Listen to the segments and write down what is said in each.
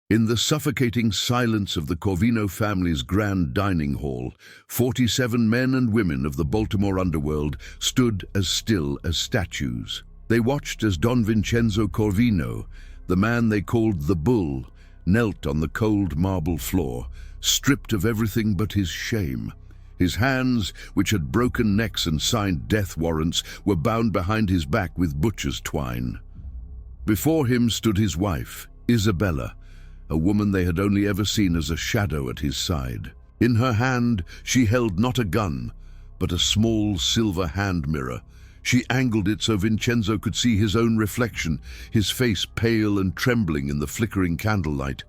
In the suffocating silence of the Corvino family's grand dining hall, 47 men and women of the Baltimore underworld stood as still as statues. They watched as Don Vincenzo Corvino, the man they called the Bull, knelt on the cold marble floor, stripped of everything but his shame. His hands, which had broken necks and signed death warrants, were bound behind his back with butcher's twine. Before him stood his wife, Isabella, a woman they had only ever seen as a shadow at his side. In her hand, she held not a gun, but a small silver hand mirror. She angled it so Vincenzo could see his own reflection, his face pale and trembling in the flickering candlelight.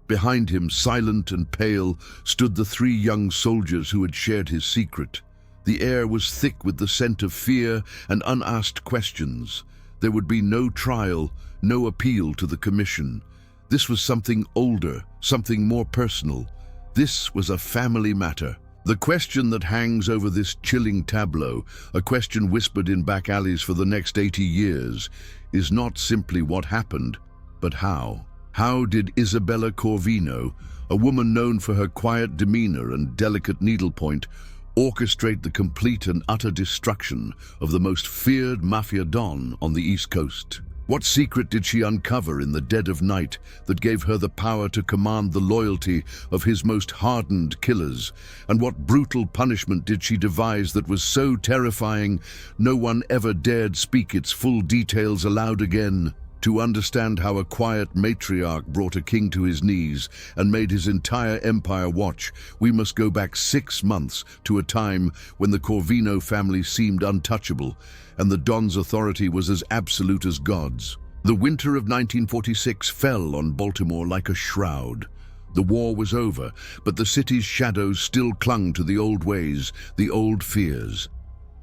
Behind him, silent and pale, stood the 3 young soldiers who had shared his secret. The air was thick with the scent of fear and unasked questions. There would be no trial, no appeal to the commission. This was something older, something more personal. This was a family matter. The question that hangs over this chilling tableau, a question whispered in back alleys for the next 80 years, is not simply what happened, but how. How did Isabella Corvino, a woman known for her quiet demeanor and delicate needlepoint, orchestrate the complete and utter destruction of the most feared Mafia Don on the East Coast? What secret did she uncover in the dead of night that gave her the power to command the loyalty of his most hardened killers? And what brutal punishment did she devise that was so terrifying no one ever dared speak its full details aloud again? To understand how a quiet matriarch brought a king to his knees and made his entire empire watch, we must go back 6 months to a time when the Corvino family seemed untouchable and the Don's authority was as absolute as God's. The winter of 1946 fell on Baltimore like a shroud. The war was over, but the city's shadows still clung to the old ways, the old fears.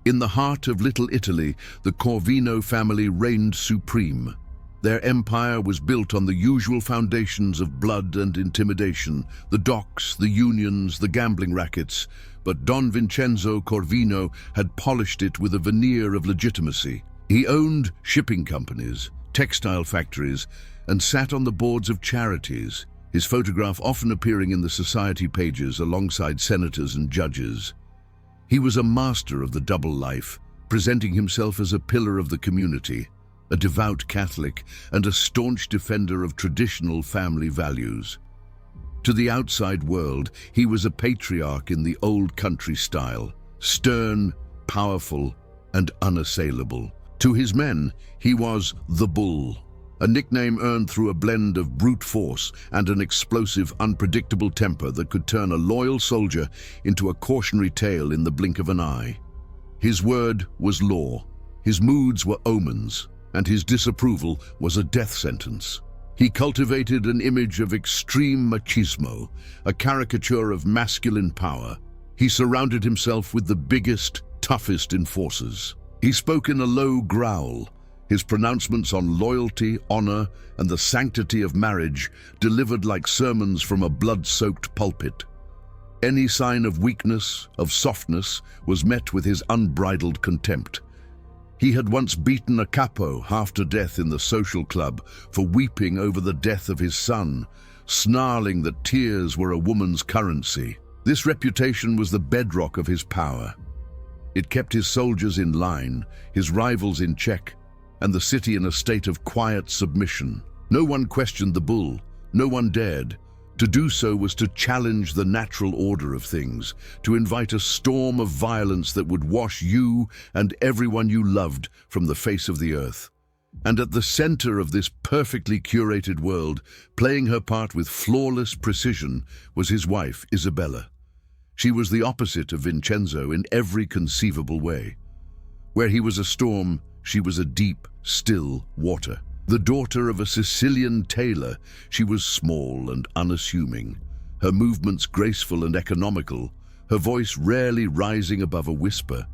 In the heart of Little Italy, the Corvino family reigned supreme. Their empire was built on the usual foundations of blood and intimidation, the docks, the unions, the gambling rackets, but Don Vincenzo Corvino had polished it with a veneer of legitimacy. He owned shipping companies, textile factories, and sat on the boards of charities, his photograph often appearing in the society pages alongside senators and judges. He was a master of the double life, presenting himself as a pillar of the community, a devout Catholic, and a staunch defender of traditional family values. To the outside world, he was a patriarch in the old country style, stern, powerful, and unassailable. To his men, he was the Bull, a nickname earned through a blend of brute force and an explosive, unpredictable temper that could turn a loyal soldier into a cautionary tale in the blink of an eye. His word was law, his moods were omens, and his disapproval was a death sentence. He cultivated an image of extreme machismo, a caricature of masculine power. He surrounded himself with the biggest, toughest enforcers. He spoke in a low growl, his pronouncements on loyalty, honor, and the sanctity of marriage delivered like sermons from a blood-soaked pulpit. Any sign of weakness, of softness, was met with his unbridled contempt. He had once beaten a capo half to death in the social club for weeping over the death of his son, snarling that tears were a woman's currency. This reputation was the bedrock of his power. It kept his soldiers in line, his rivals in check, and the city in a state of quiet submission. No one questioned the Bull, no one dared. To do so was to challenge the natural order of things, to invite a storm of violence that would wash you and everyone you loved from the face of the earth. And at the center of this perfectly curated world, playing her part with flawless precision, was his wife, Isabella. She was the opposite of Vincenzo in every conceivable way. Where he was a storm, she was a deep, still water. The daughter of a Sicilian tailor, she was small and unassuming, her movements graceful and economical, her voice rarely rising above a whisper.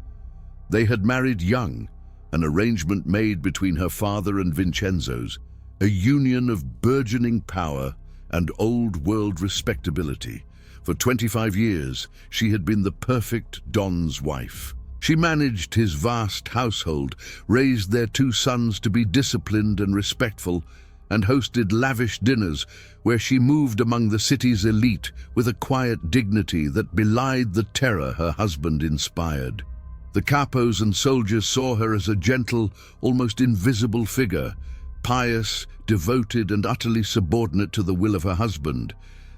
They had married young, an arrangement made between her father and Vincenzo's, a union of burgeoning power and old-world respectability. For 25 years, she had been the perfect Don's wife. She managed his vast household, raised their 2 sons to be disciplined and respectful, and hosted lavish dinners where she moved among the city's elite with a quiet dignity that belied the terror her husband inspired. The capos and soldiers saw her as a gentle, almost invisible figure, pious, devoted, and utterly subordinate to the will of her husband.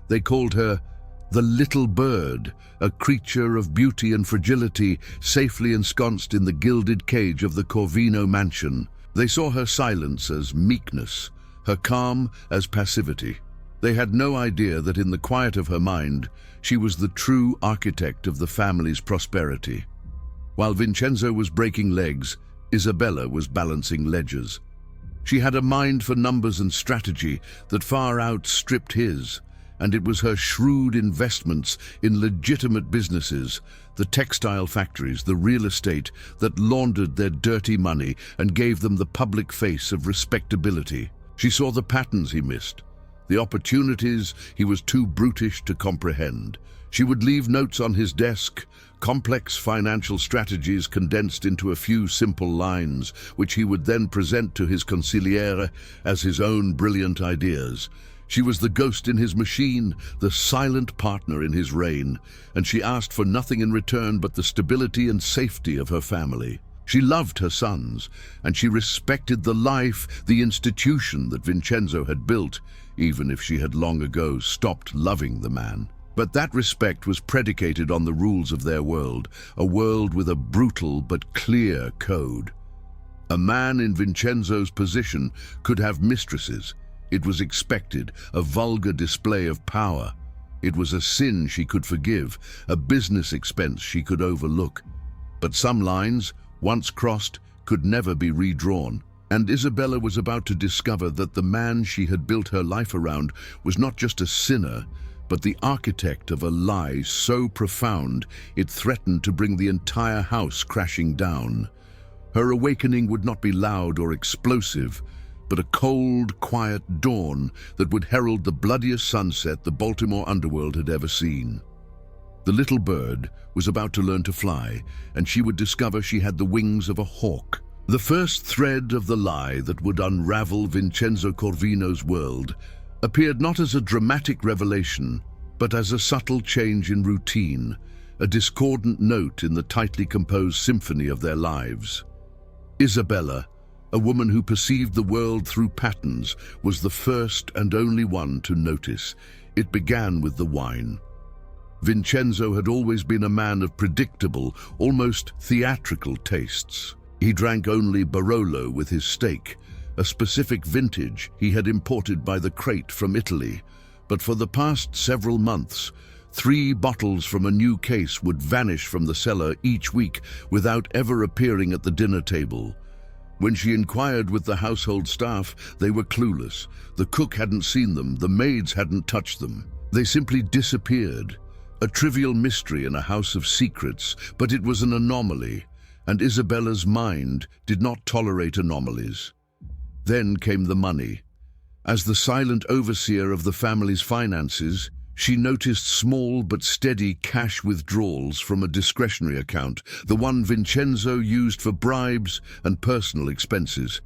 They called her the little bird, a creature of beauty and fragility, safely ensconced in the gilded cage of the Corvino mansion. They saw her silence as meekness, her calm as passivity. They had no idea that in the quiet of her mind, she was the true architect of the family's prosperity. While Vincenzo was breaking legs, Isabella was balancing ledgers. She had a mind for numbers and strategy that far outstripped his, and it was her shrewd investments in legitimate businesses, the textile factories, the real estate, that laundered their dirty money and gave them the public face of respectability. She saw the patterns he missed, the opportunities he was too brutish to comprehend. She would leave notes on his desk, complex financial strategies condensed into a few simple lines, which he would then present to his consigliere as his own brilliant ideas. She was the ghost in his machine, the silent partner in his reign, and she asked for nothing in return but the stability and safety of her family. She loved her sons, and she respected the life, the institution that Vincenzo had built, even if she had long ago stopped loving the man. But that respect was predicated on the rules of their world, a world with a brutal but clear code. A man in Vincenzo's position could have mistresses. It was expected, a vulgar display of power. It was a sin she could forgive, a business expense she could overlook. But some lines, once crossed, could never be redrawn. And Isabella was about to discover that the man she had built her life around was not just a sinner, but the architect of a lie so profound it threatened to bring the entire house crashing down. Her awakening would not be loud or explosive, but a cold, quiet dawn that would herald the bloodiest sunset the Baltimore underworld had ever seen. The little bird was about to learn to fly, and she would discover she had the wings of a hawk. The first thread of the lie that would unravel Vincenzo Corvino's world appeared not as a dramatic revelation, but as a subtle change in routine, a discordant note in the tightly composed symphony of their lives. Isabella, a woman who perceived the world through patterns, was the first and only one to notice. It began with the wine. Vincenzo had always been a man of predictable, almost theatrical tastes. He drank only Barolo with his steak, a specific vintage he had imported by the crate from Italy. But for the past several months, 3 bottles from a new case would vanish from the cellar each week without ever appearing at the dinner table. When she inquired with the household staff, they were clueless. The cook hadn't seen them, the maids hadn't touched them. They simply disappeared. A trivial mystery in a house of secrets, but it was an anomaly, and Isabella's mind did not tolerate anomalies. Then came the money. As the silent overseer of the family's finances, she noticed small but steady cash withdrawals from a discretionary account, the one Vincenzo used for bribes and personal expenses.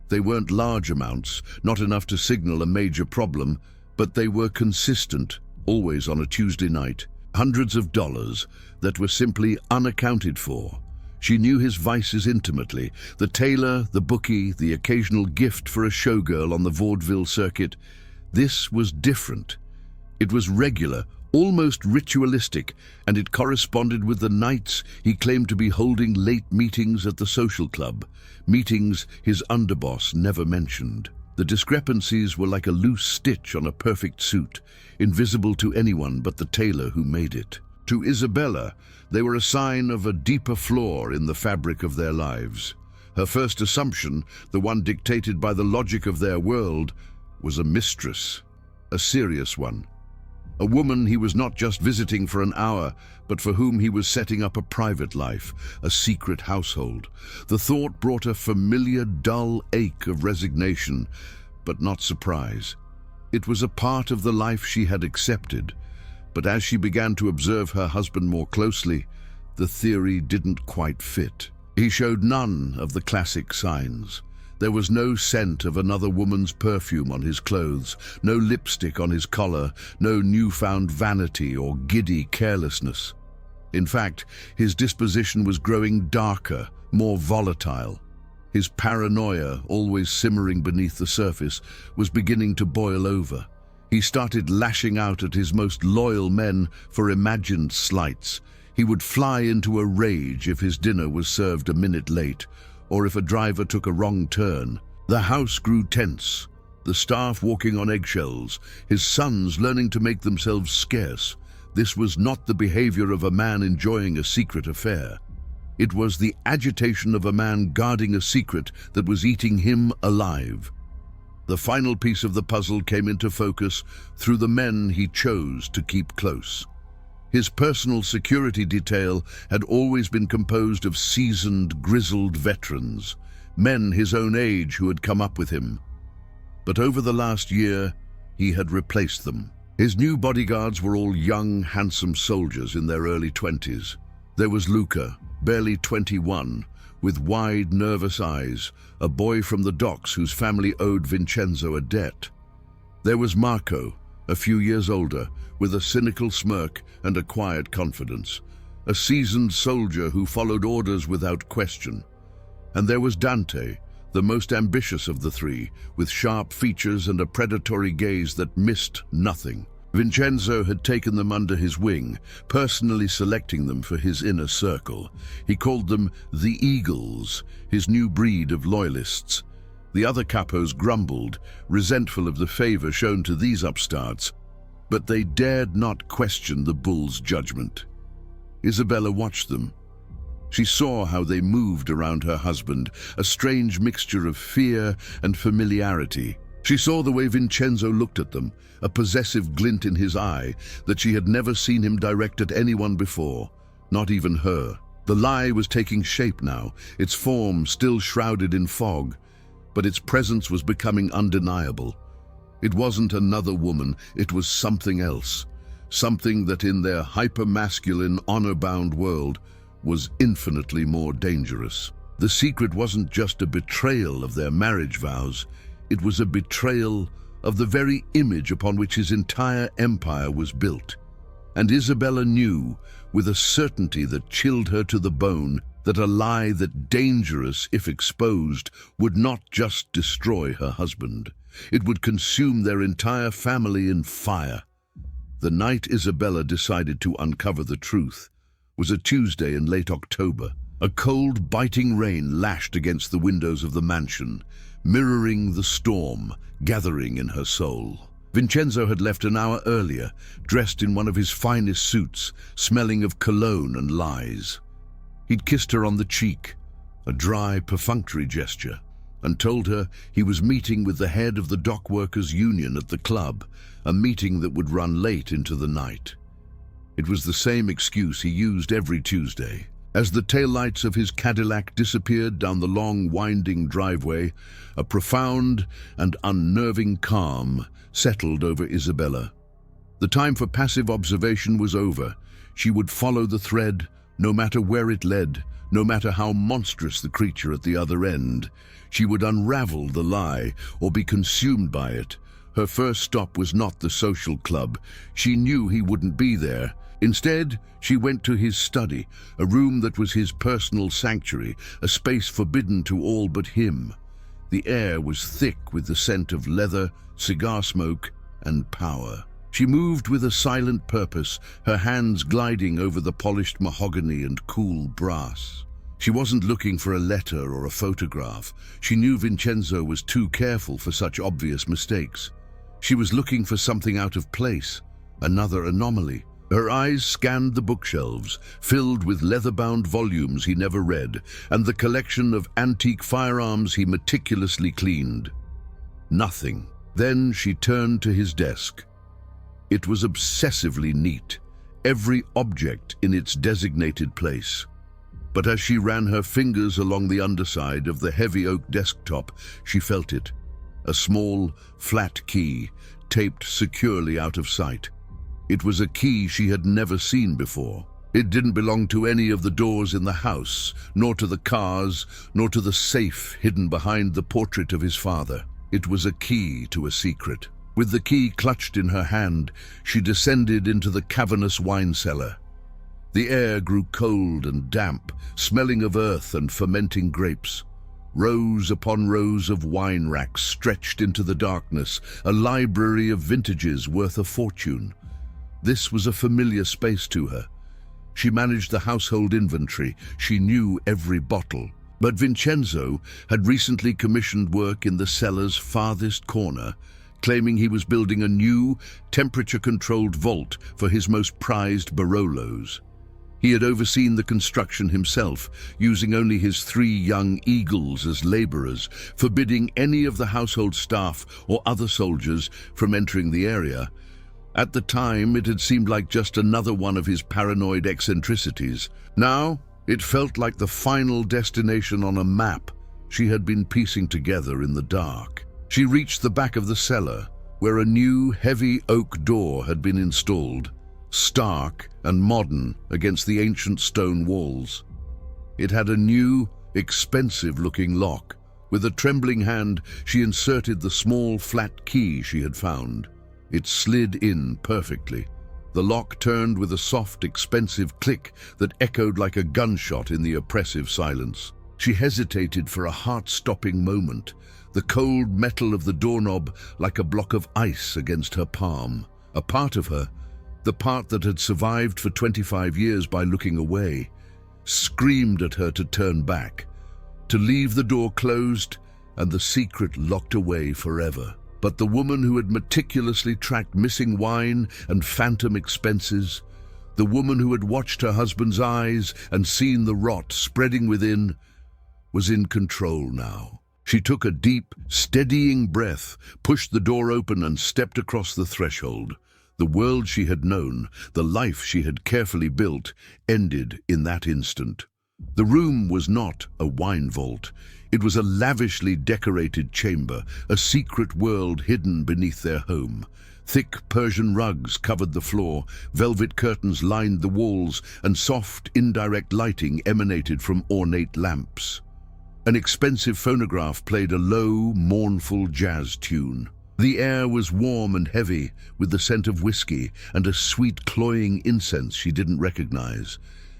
They weren't large amounts, not enough to signal a major problem, but they were consistent, always on a Tuesday night. Hundreds of dollars that were simply unaccounted for. She knew his vices intimately, the tailor, the bookie, the occasional gift for a showgirl on the vaudeville circuit. This was different. It was regular, almost ritualistic, and it corresponded with the nights he claimed to be holding late meetings at the social club, meetings his underboss never mentioned. The discrepancies were like a loose stitch on a perfect suit, invisible to anyone but the tailor who made it. To Isabella, they were a sign of a deeper flaw in the fabric of their lives. Her first assumption, the one dictated by the logic of their world, was a mistress, a serious one. A woman he was not just visiting for an hour, but for whom he was setting up a private life, a secret household. The thought brought a familiar, dull ache of resignation, but not surprise. It was a part of the life she had accepted, but as she began to observe her husband more closely, the theory didn't quite fit. He showed none of the classic signs. There was no scent of another woman's perfume on his clothes, no lipstick on his collar, no newfound vanity or giddy carelessness. In fact, his disposition was growing darker, more volatile. His paranoia, always simmering beneath the surface, was beginning to boil over. He started lashing out at his most loyal men for imagined slights. He would fly into a rage if his dinner was served a minute late, or if a driver took a wrong turn. The house grew tense, the staff walking on eggshells, his sons learning to make themselves scarce. This was not the behavior of a man enjoying a secret affair. It was the agitation of a man guarding a secret that was eating him alive. The final piece of the puzzle came into focus through the men he chose to keep close. His personal security detail had always been composed of seasoned, grizzled veterans, men his own age who had come up with him. But over the last year, he had replaced them. His new bodyguards were all young, handsome soldiers in their early 20s. There was Luca, barely 21, with wide, nervous eyes, a boy from the docks whose family owed Vincenzo a debt. There was Marco, a few years older, with a cynical smirk and a quiet confidence, a seasoned soldier who followed orders without question. And there was Dante, the most ambitious of the three, with sharp features and a predatory gaze that missed nothing. Vincenzo had taken them under his wing, personally selecting them for his inner circle. He called them the Eagles, his new breed of loyalists. The other capos grumbled, resentful of the favor shown to these upstarts, but they dared not question the bull's judgment. Isabella watched them. She saw how they moved around her husband, a strange mixture of fear and familiarity. She saw the way Vincenzo looked at them, a possessive glint in his eye that she had never seen him direct at anyone before, not even her. The lie was taking shape now, its form still shrouded in fog, but its presence was becoming undeniable. It wasn't another woman, it was something else, something that in their hyper-masculine, honor-bound world was infinitely more dangerous. The secret wasn't just a betrayal of their marriage vows, it was a betrayal of the very image upon which his entire empire was built. And Isabella knew, with a certainty that chilled her to the bone, that a lie that, dangerous if exposed, would not just destroy her husband. It would consume their entire family in fire. The night Isabella decided to uncover the truth was a Tuesday in late October. A cold, biting rain lashed against the windows of the mansion, mirroring the storm gathering in her soul. Vincenzo had left an hour earlier, dressed in one of his finest suits, smelling of cologne and lies. He'd kissed her on the cheek, a dry, perfunctory gesture, and told her he was meeting with the head of the dock workers' union at the club, a meeting that would run late into the night. It was the same excuse he used every Tuesday. As the taillights of his Cadillac disappeared down the long, winding driveway, a profound and unnerving calm settled over Isabella. The time for passive observation was over. She would follow the thread, no matter where it led, no matter how monstrous the creature at the other end. She would unravel the lie or be consumed by it. Her first stop was not the social club. She knew he wouldn't be there. Instead, she went to his study, a room that was his personal sanctuary, a space forbidden to all but him. The air was thick with the scent of leather, cigar smoke, and power. She moved with a silent purpose, her hands gliding over the polished mahogany and cool brass. She wasn't looking for a letter or a photograph. She knew Vincenzo was too careful for such obvious mistakes. She was looking for something out of place, another anomaly. Her eyes scanned the bookshelves, filled with leather-bound volumes he never read, and the collection of antique firearms he meticulously cleaned. Nothing. Then she turned to his desk. It was obsessively neat, every object in its designated place. But as she ran her fingers along the underside of the heavy oak desktop, she felt it. A small, flat key, taped securely out of sight. It was a key she had never seen before. It didn't belong to any of the doors in the house, nor to the cars, nor to the safe hidden behind the portrait of his father. It was a key to a secret. With the key clutched in her hand, she descended into the cavernous wine cellar. The air grew cold and damp, smelling of earth and fermenting grapes. Rows upon rows of wine racks stretched into the darkness, a library of vintages worth a fortune. This was a familiar space to her. She managed the household inventory. She knew every bottle. But Vincenzo had recently commissioned work in the cellar's farthest corner, claiming he was building a new, temperature-controlled vault for his most prized Barolos. He had overseen the construction himself, using only his 3 young eagles as laborers, forbidding any of the household staff or other soldiers from entering the area. At the time, it had seemed like just another one of his paranoid eccentricities. Now, it felt like the final destination on a map she had been piecing together in the dark. She reached the back of the cellar, where a new, heavy oak door had been installed, stark and modern against the ancient stone walls. It had a new, expensive-looking lock. With a trembling hand, she inserted the small, flat key she had found. It slid in perfectly. The lock turned with a soft, expensive click that echoed like a gunshot in the oppressive silence. She hesitated for a heart-stopping moment, the cold metal of the doorknob like a block of ice against her palm. A part of her, the part that had survived for 25 years by looking away, screamed at her to turn back, to leave the door closed and the secret locked away forever. But the woman who had meticulously tracked missing wine and phantom expenses, the woman who had watched her husband's eyes and seen the rot spreading within, was in control now. She took a deep, steadying breath, pushed the door open and stepped across the threshold. The world she had known, the life she had carefully built, ended in that instant. The room was not a wine vault. It was a lavishly decorated chamber, a secret world hidden beneath their home. Thick Persian rugs covered the floor, velvet curtains lined the walls, and soft, indirect lighting emanated from ornate lamps. An expensive phonograph played a low, mournful jazz tune. The air was warm and heavy, with the scent of whiskey and a sweet, cloying incense she didn't recognize.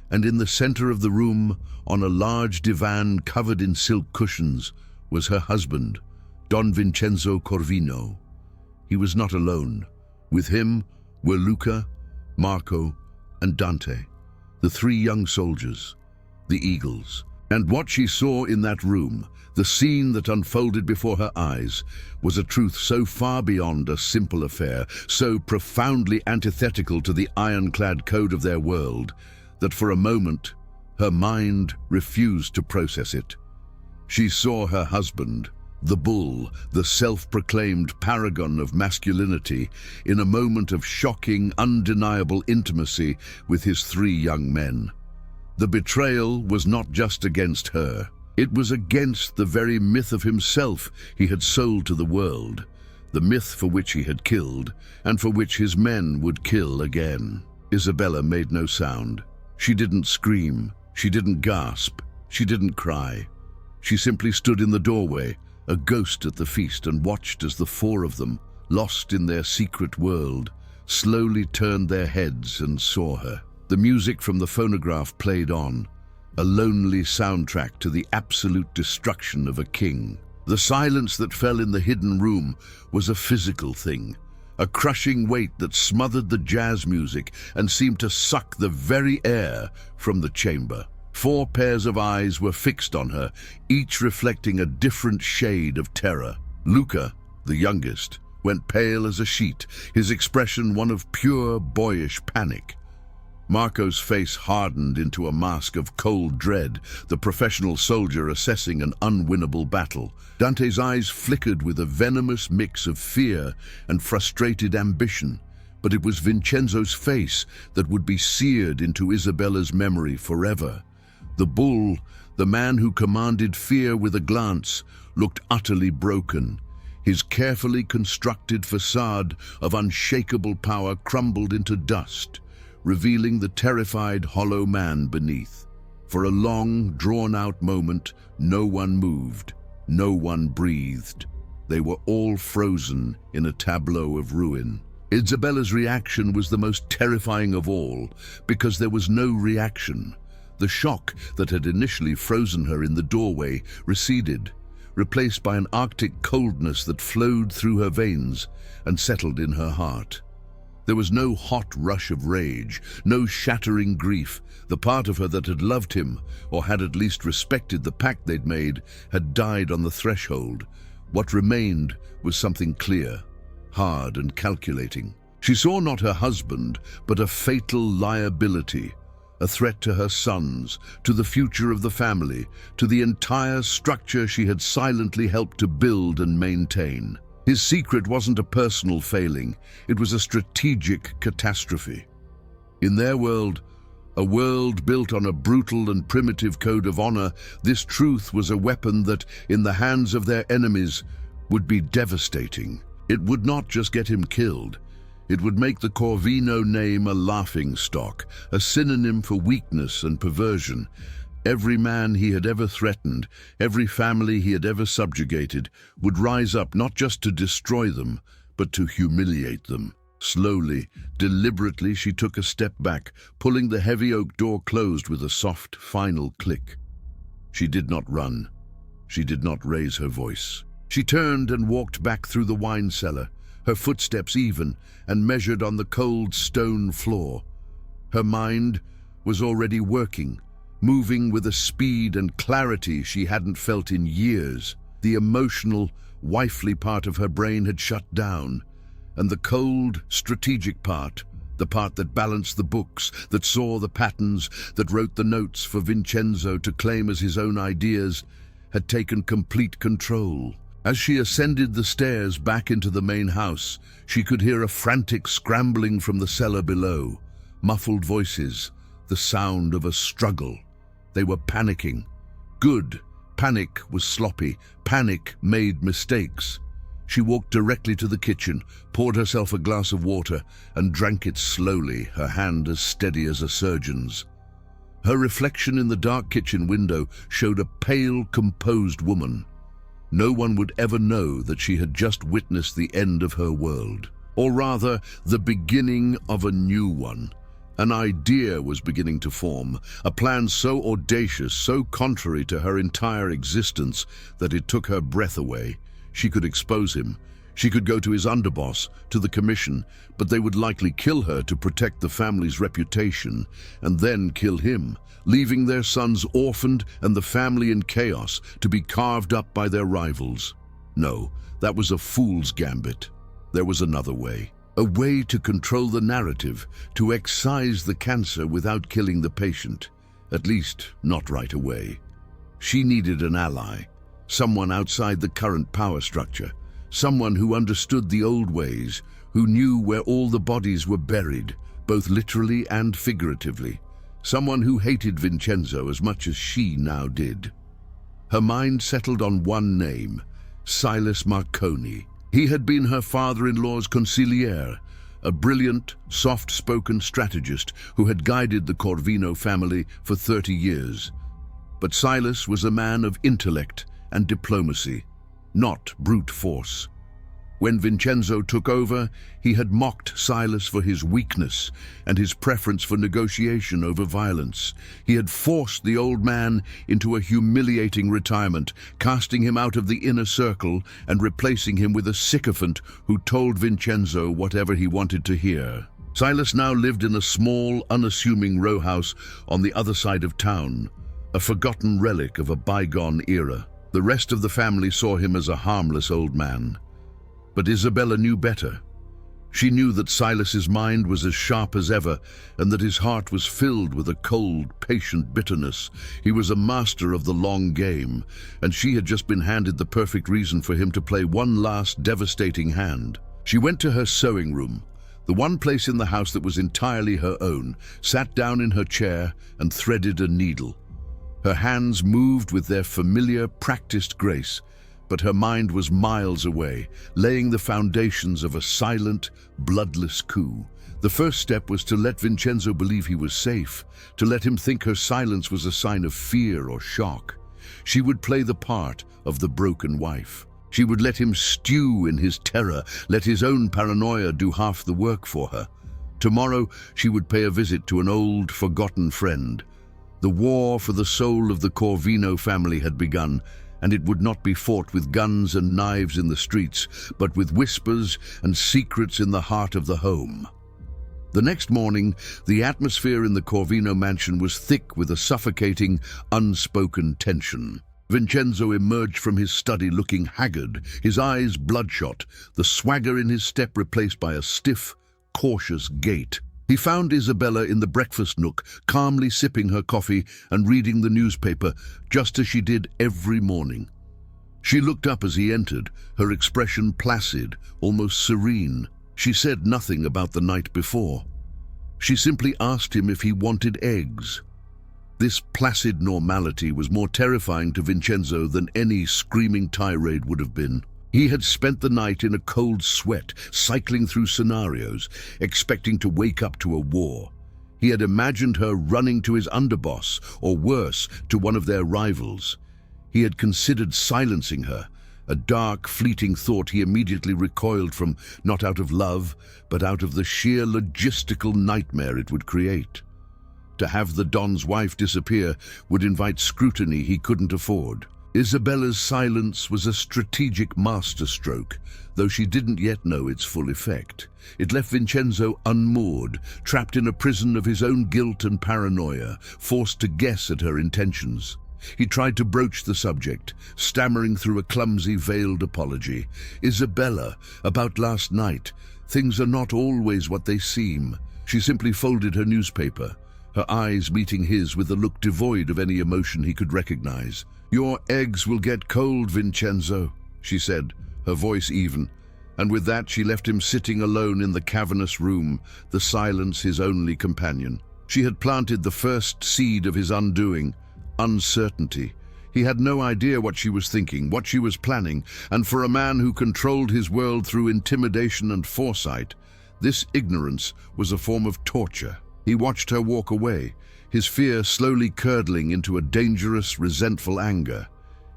And in the center of the room, on a large divan covered in silk cushions, was her husband, Don Vincenzo Corvino. He was not alone. With him were Luca, Marco, and Dante, the 3 young soldiers, the eagles. And what she saw in that room, the scene that unfolded before her eyes, was a truth so far beyond a simple affair, so profoundly antithetical to the ironclad code of their world, that for a moment her mind refused to process it. She saw her husband, the bull, the self-proclaimed paragon of masculinity, in a moment of shocking, undeniable intimacy with his 3 young men. The betrayal was not just against her. It was against the very myth of himself he had sold to the world, the myth for which he had killed, and for which his men would kill again. Isabella made no sound. She didn't scream, she didn't gasp, she didn't cry. She simply stood in the doorway, a ghost at the feast, and watched as the 4 of them, lost in their secret world, slowly turned their heads and saw her. The music from the phonograph played on, a lonely soundtrack to the absolute destruction of a king. The silence that fell in the hidden room was a physical thing, a crushing weight that smothered the jazz music and seemed to suck the very air from the chamber. 4 pairs of eyes were fixed on her, each reflecting a different shade of terror. Luca, the youngest, went pale as a sheet, his expression one of pure, boyish panic. Marco's face hardened into a mask of cold dread, the professional soldier assessing an unwinnable battle. Dante's eyes flickered with a venomous mix of fear and frustrated ambition, but it was Vincenzo's face that would be seared into Isabella's memory forever. The bull, the man who commanded fear with a glance, looked utterly broken. His carefully constructed facade of unshakable power crumbled into dust. revealing the terrified, hollow man beneath. For a long, drawn-out moment, no one moved, no one breathed. They were all frozen in a tableau of ruin. Isabella's reaction was the most terrifying of all, because there was no reaction. The shock that had initially frozen her in the doorway receded, replaced by an arctic coldness that flowed through her veins and settled in her heart. There was no hot rush of rage, no shattering grief. The part of her that had loved him, or had at least respected the pact they'd made, had died on the threshold. What remained was something clear, hard and calculating. She saw not her husband, but a fatal liability, a threat to her sons, to the future of the family, to the entire structure she had silently helped to build and maintain. His secret wasn't a personal failing, it was a strategic catastrophe. In their world, a world built on a brutal and primitive code of honor, this truth was a weapon that, in the hands of their enemies, would be devastating. It would not just get him killed. It would make the Corvino name a laughingstock, a synonym for weakness and perversion. Every man he had ever threatened, every family he had ever subjugated, would rise up not just to destroy them, but to humiliate them. Slowly, deliberately, she took a step back, pulling the heavy oak door closed with a soft, final click. She did not run. She did not raise her voice. She turned and walked back through the wine cellar, her footsteps even and measured on the cold stone floor. Her mind was already working, moving with a speed and clarity she hadn't felt in years. The emotional, wifely part of her brain had shut down, and the cold, strategic part, the part that balanced the books, that saw the patterns, that wrote the notes for Vincenzo to claim as his own ideas, had taken complete control. As she ascended the stairs back into the main house, she could hear a frantic scrambling from the cellar below, muffled voices, the sound of a struggle. They were panicking. Good. Panic was sloppy. Panic made mistakes. She walked directly to the kitchen, poured herself a glass of water, and drank it slowly, her hand as steady as a surgeon's. Her reflection in the dark kitchen window showed a pale, composed woman. No one would ever know that she had just witnessed the end of her world, or rather, the beginning of a new one. An idea was beginning to form, a plan so audacious, so contrary to her entire existence, that it took her breath away. She could expose him. She could go to his underboss, to the commission, but they would likely kill her to protect the family's reputation, and then kill him, leaving their sons orphaned and the family in chaos to be carved up by their rivals. No, that was a fool's gambit. There was another way. A way to control the narrative, to excise the cancer without killing the patient. At least, not right away. She needed an ally, someone outside the current power structure, someone who understood the old ways, who knew where all the bodies were buried, both literally and figuratively, someone who hated Vincenzo as much as she now did. Her mind settled on one name, Silas Marconi. He had been her father-in-law's consigliere, a brilliant, soft-spoken strategist who had guided the Corvino family for 30 years. But Silas was a man of intellect and diplomacy, not brute force. When Vincenzo took over, he had mocked Silas for his weakness and his preference for negotiation over violence. He had forced the old man into a humiliating retirement, casting him out of the inner circle and replacing him with a sycophant who told Vincenzo whatever he wanted to hear. Silas now lived in a small, unassuming row house on the other side of town, a forgotten relic of a bygone era. The rest of the family saw him as a harmless old man. But Isabella knew better. She knew that Silas's mind was as sharp as ever, and that his heart was filled with a cold, patient bitterness. He was a master of the long game, and she had just been handed the perfect reason for him to play one last devastating hand. She went to her sewing room, the one place in the house that was entirely her own, sat down in her chair and threaded a needle. Her hands moved with their familiar, practiced grace, but her mind was miles away, laying the foundations of a silent, bloodless coup. The first step was to let Vincenzo believe he was safe, to let him think her silence was a sign of fear or shock. She would play the part of the broken wife. She would let him stew in his terror, let his own paranoia do half the work for her. Tomorrow, she would pay a visit to an old, forgotten friend. The war for the soul of the Corvino family had begun, and it would not be fought with guns and knives in the streets, but with whispers and secrets in the heart of the home. The next morning, the atmosphere in the Corvino mansion was thick with a suffocating, unspoken tension. Vincenzo emerged from his study looking haggard, his eyes bloodshot, the swagger in his step replaced by a stiff, cautious gait. He found Isabella in the breakfast nook, calmly sipping her coffee and reading the newspaper, just as she did every morning. She looked up as he entered, her expression placid, almost serene. She said nothing about the night before. She simply asked him if he wanted eggs. This placid normality was more terrifying to Vincenzo than any screaming tirade would have been. He had spent the night in a cold sweat, cycling through scenarios, expecting to wake up to a war. He had imagined her running to his underboss, or worse, to one of their rivals. He had considered silencing her, a dark, fleeting thought he immediately recoiled from, not out of love, but out of the sheer logistical nightmare it would create. To have the Don's wife disappear would invite scrutiny he couldn't afford. Isabella's silence was a strategic masterstroke, though she didn't yet know its full effect. It left Vincenzo unmoored, trapped in a prison of his own guilt and paranoia, forced to guess at her intentions. He tried to broach the subject, stammering through a clumsy, veiled apology. "Isabella, about last night. Things are not always what they seem." She simply folded her newspaper, her eyes meeting his with a look devoid of any emotion he could recognize. "Your eggs will get cold, Vincenzo," she said, her voice even. And with that she left him sitting alone in the cavernous room, the silence his only companion. She had planted the first seed of his undoing, uncertainty. He had no idea what she was thinking, what she was planning, and for a man who controlled his world through intimidation and foresight, this ignorance was a form of torture. He watched her walk away, his fear slowly curdling into a dangerous, resentful anger.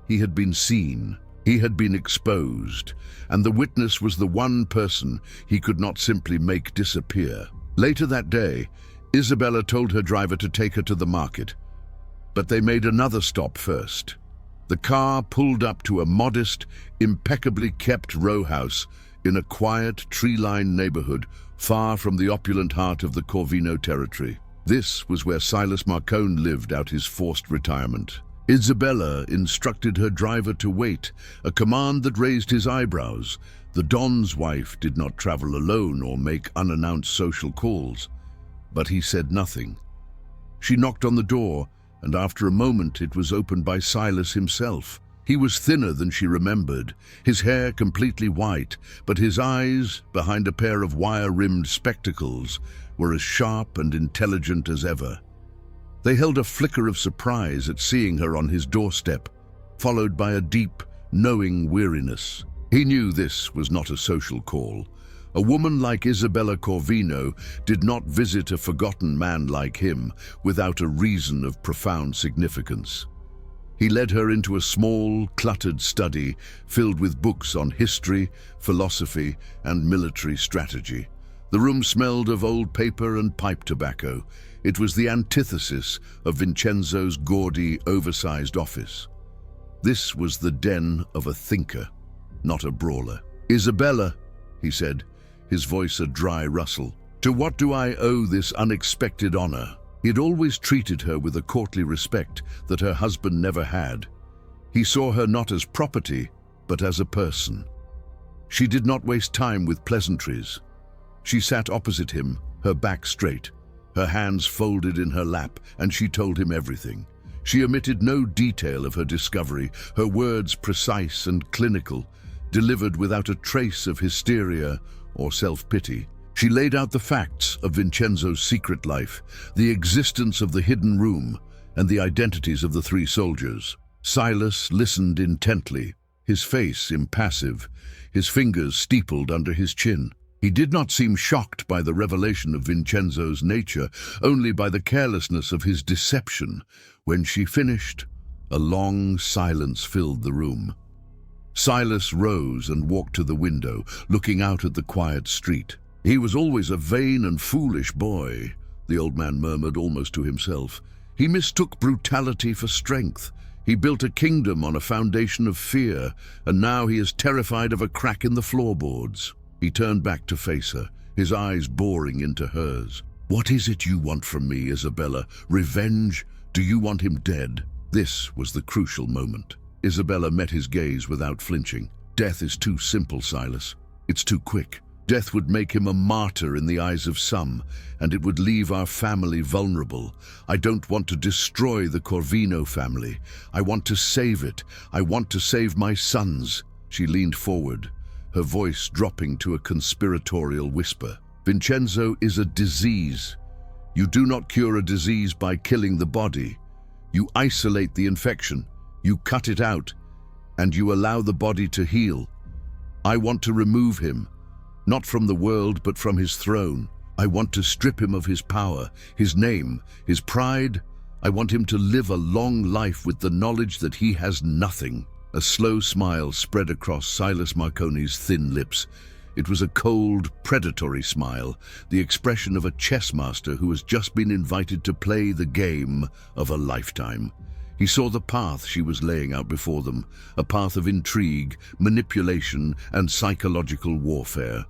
He had been seen, he had been exposed, and the witness was the one person he could not simply make disappear. Later that day, Isabella told her driver to take her to the market, but they made another stop first. The car pulled up to a modest, impeccably kept row house in a quiet, tree-lined neighborhood far from the opulent heart of the Corvino territory. This was where Silas Marcone lived out his forced retirement. Isabella instructed her driver to wait, a command that raised his eyebrows. The Don's wife did not travel alone or make unannounced social calls, but he said nothing. She knocked on the door, and after a moment it was opened by Silas himself. He was thinner than she remembered, his hair completely white, but his eyes, behind a pair of wire-rimmed spectacles, were as sharp and intelligent as ever. They held a flicker of surprise at seeing her on his doorstep, followed by a deep, knowing weariness. He knew this was not a social call. A woman like Isabella Corvino did not visit a forgotten man like him without a reason of profound significance. He led her into a small, cluttered study filled with books on history, philosophy, and military strategy. The room smelled of old paper and pipe tobacco. It was the antithesis of Vincenzo's gaudy, oversized office. This was the den of a thinker, not a brawler. "Isabella," he said, his voice a dry rustle, "to what do I owe this unexpected honor?" He had always treated her with a courtly respect that her husband never had. He saw her not as property, but as a person. She did not waste time with pleasantries. She sat opposite him, her back straight, her hands folded in her lap, and she told him everything. She omitted no detail of her discovery, her words precise and clinical, delivered without a trace of hysteria or self-pity. She laid out the facts of Vincenzo's secret life, the existence of the hidden room, and the identities of the three soldiers. Silas listened intently, his face impassive, his fingers steepled under his chin. He did not seem shocked by the revelation of Vincenzo's nature, only by the carelessness of his deception. When she finished, a long silence filled the room. Silas rose and walked to the window, looking out at the quiet street. "He was always a vain and foolish boy," the old man murmured almost to himself. "He mistook brutality for strength. He built a kingdom on a foundation of fear, and now he is terrified of a crack in the floorboards." He turned back to face her, his eyes boring into hers. "What is it you want from me, Isabella? Revenge? Do you want him dead?" This was the crucial moment. Isabella met his gaze without flinching. "Death is too simple, Silas. It's too quick. Death would make him a martyr in the eyes of some, and it would leave our family vulnerable. I don't want to destroy the Corvino family. I want to save it. I want to save my sons." She leaned forward, her voice dropping to a conspiratorial whisper. "Vincenzo is a disease. You do not cure a disease by killing the body. You isolate the infection, you cut it out, and you allow the body to heal. I want to remove him, not from the world but from his throne. I want to strip him of his power, his name, his pride. I want him to live a long life with the knowledge that he has nothing." A slow smile spread across Silas Marconi's thin lips. It was a cold, predatory smile, the expression of a chess master who has just been invited to play the game of a lifetime. He saw the path she was laying out before them, a path of intrigue, manipulation, and psychological warfare.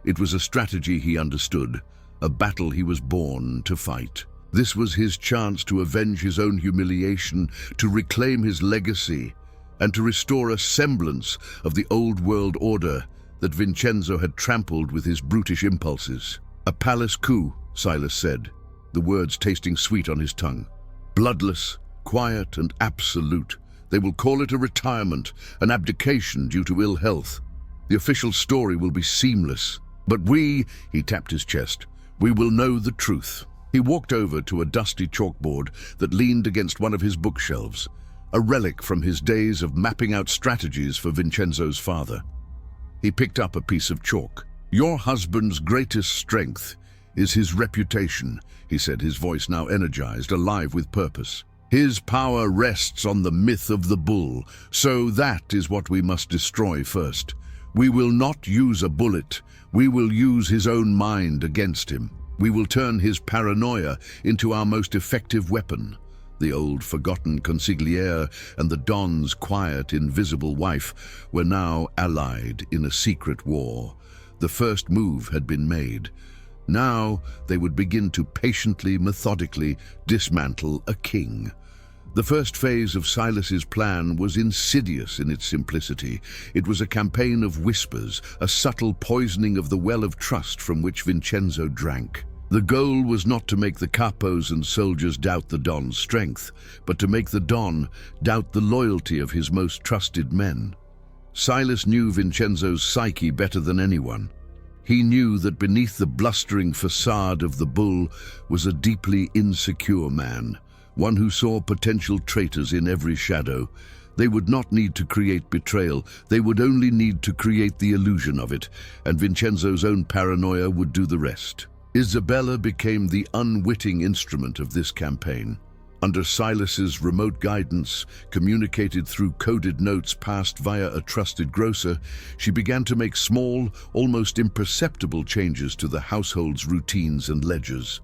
It was a strategy he understood, a battle he was born to fight. This was his chance to avenge his own humiliation, to reclaim his legacy, and to restore a semblance of the old world order that Vincenzo had trampled with his brutish impulses. "A palace coup," Silas said, the words tasting sweet on his tongue. "Bloodless, quiet, and absolute. They will call it a retirement, an abdication due to ill health. The official story will be seamless. But we," he tapped his chest, "we will know the truth." He walked over to a dusty chalkboard that leaned against one of his bookshelves, a relic from his days of mapping out strategies for Vincenzo's father. He picked up a piece of chalk. "Your husband's greatest strength is his reputation," he said, his voice now energized, alive with purpose. "His power rests on the myth of the bull, so that is what we must destroy first. We will not use a bullet. We will use his own mind against him. We will turn his paranoia into our most effective weapon." The old forgotten consigliere and the Don's quiet, invisible wife were now allied in a secret war. The first move had been made. Now they would begin to patiently, methodically dismantle a king. The first phase of Silas's plan was insidious in its simplicity. It was a campaign of whispers, a subtle poisoning of the well of trust from which Vincenzo drank. The goal was not to make the capos and soldiers doubt the Don's strength, but to make the Don doubt the loyalty of his most trusted men. Silas knew Vincenzo's psyche better than anyone. He knew that beneath the blustering facade of the bull was a deeply insecure man, one who saw potential traitors in every shadow. They would not need to create betrayal, they would only need to create the illusion of it, and Vincenzo's own paranoia would do the rest. Isabella became the unwitting instrument of this campaign. Under Silas's remote guidance, communicated through coded notes passed via a trusted grocer, she began to make small, almost imperceptible changes to the household's routines and ledgers.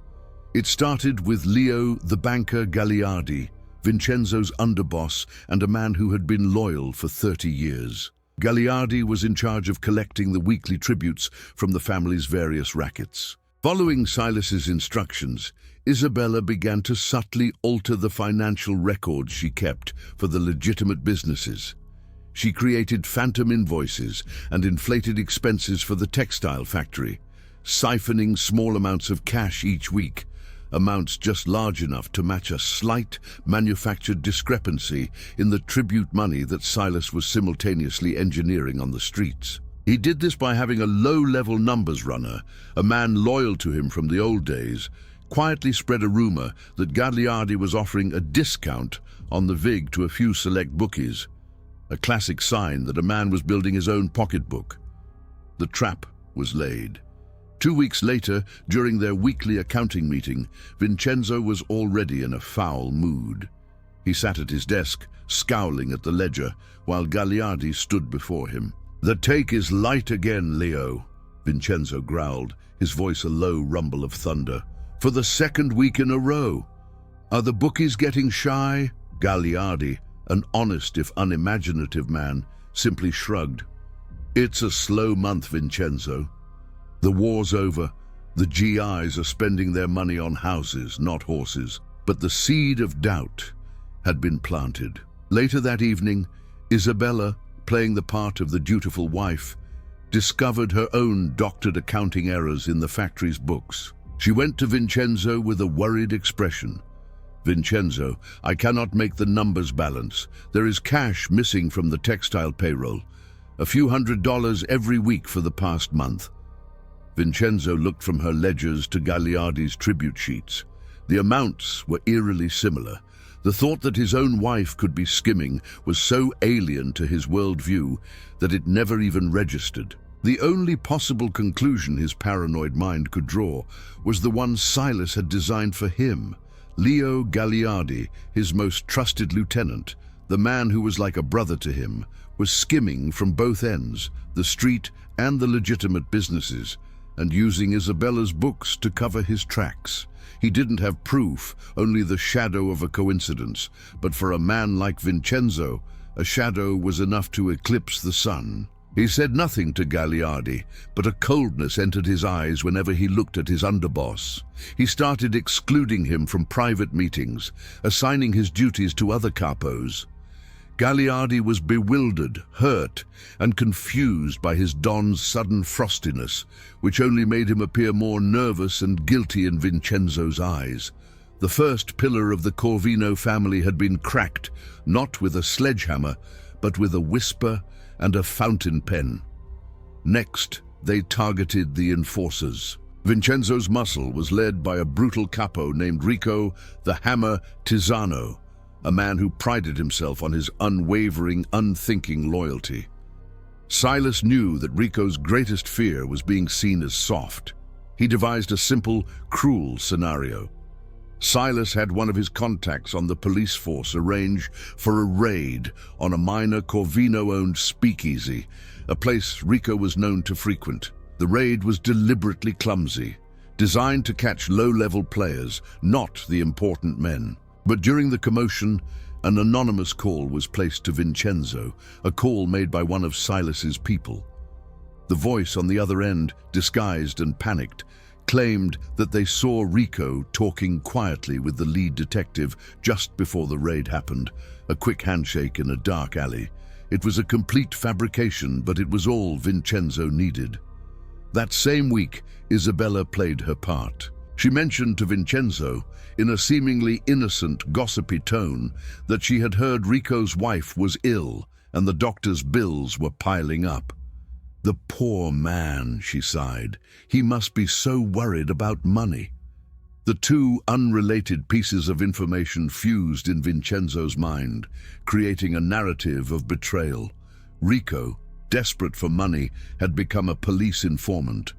It started with Leo, the banker Gagliardi, Vincenzo's underboss and a man who had been loyal for 30 years. Gagliardi was in charge of collecting the weekly tributes from the family's various rackets. Following Silas's instructions, Isabella began to subtly alter the financial records she kept for the legitimate businesses. She created phantom invoices and inflated expenses for the textile factory, siphoning small amounts of cash each week, amounts just large enough to match a slight manufactured discrepancy in the tribute money that Silas was simultaneously engineering on the streets. He did this by having a low-level numbers runner, a man loyal to him from the old days, quietly spread a rumor that Gagliardi was offering a discount on the VIG to a few select bookies. a classic sign that a man was building his own pocketbook. The trap was laid. 2 weeks later, during their weekly accounting meeting, Vincenzo was already in a foul mood. He sat at his desk, scowling at the ledger, while Gagliardi stood before him. "The take is light again, Leo," Vincenzo growled, his voice a low rumble of thunder. "For the second week in a row. Are the bookies getting shy?" Gagliardi, an honest if unimaginative man, simply shrugged. "It's a slow month, Vincenzo. The war's over. The GIs are spending their money on houses, not horses." But the seed of doubt had been planted. Later that evening, Isabella, playing the part of the dutiful wife, discovered her own doctored accounting errors in the factory's books. She went to Vincenzo with a worried expression. "Vincenzo, I cannot make the numbers balance. There is cash missing from the textile payroll. A few $100 every week for the past month." Vincenzo looked from her ledgers to Gagliardi's tribute sheets. The amounts were eerily similar. The thought that his own wife could be skimming was so alien to his worldview that it never even registered. The only possible conclusion his paranoid mind could draw was the one Silas had designed for him. Leo Gagliardi, his most trusted lieutenant, the man who was like a brother to him, was skimming from both ends, the street and the legitimate businesses, and using Isabella's books to cover his tracks. He didn't have proof, only the shadow of a coincidence, but for a man like Vincenzo, a shadow was enough to eclipse the sun. He said nothing to Gagliardi, but a coldness entered his eyes whenever he looked at his underboss. He started excluding him from private meetings, assigning his duties to other capos. Gagliardi was bewildered, hurt, and confused by his don's sudden frostiness, which only made him appear more nervous and guilty in Vincenzo's eyes. The first pillar of the Corvino family had been cracked, not with a sledgehammer, but with a whisper and a fountain pen. Next, they targeted the enforcers. Vincenzo's muscle was led by a brutal capo named Rico the Hammer Tisano, a man who prided himself on his unwavering, unthinking loyalty. Silas knew that Rico's greatest fear was being seen as soft. He devised a simple, cruel scenario. Silas had one of his contacts on the police force arrange for a raid on a minor Corvino-owned speakeasy, a place Rico was known to frequent. The raid was deliberately clumsy, designed to catch low-level players, not the important men. But during the commotion, an anonymous call was placed to Vincenzo, a call made by one of Silas's people. The voice on the other end, disguised and panicked, claimed that they saw Rico talking quietly with the lead detective just before the raid happened, a quick handshake in a dark alley. It was a complete fabrication, but it was all Vincenzo needed. That same week, Isabella played her part. She mentioned to Vincenzo, in a seemingly innocent, gossipy tone, that she had heard Rico's wife was ill and the doctor's bills were piling up. "The poor man," she sighed. "He must be so worried about money." The two unrelated pieces of information fused in Vincenzo's mind, creating a narrative of betrayal. Rico, desperate for money, had become a police informant.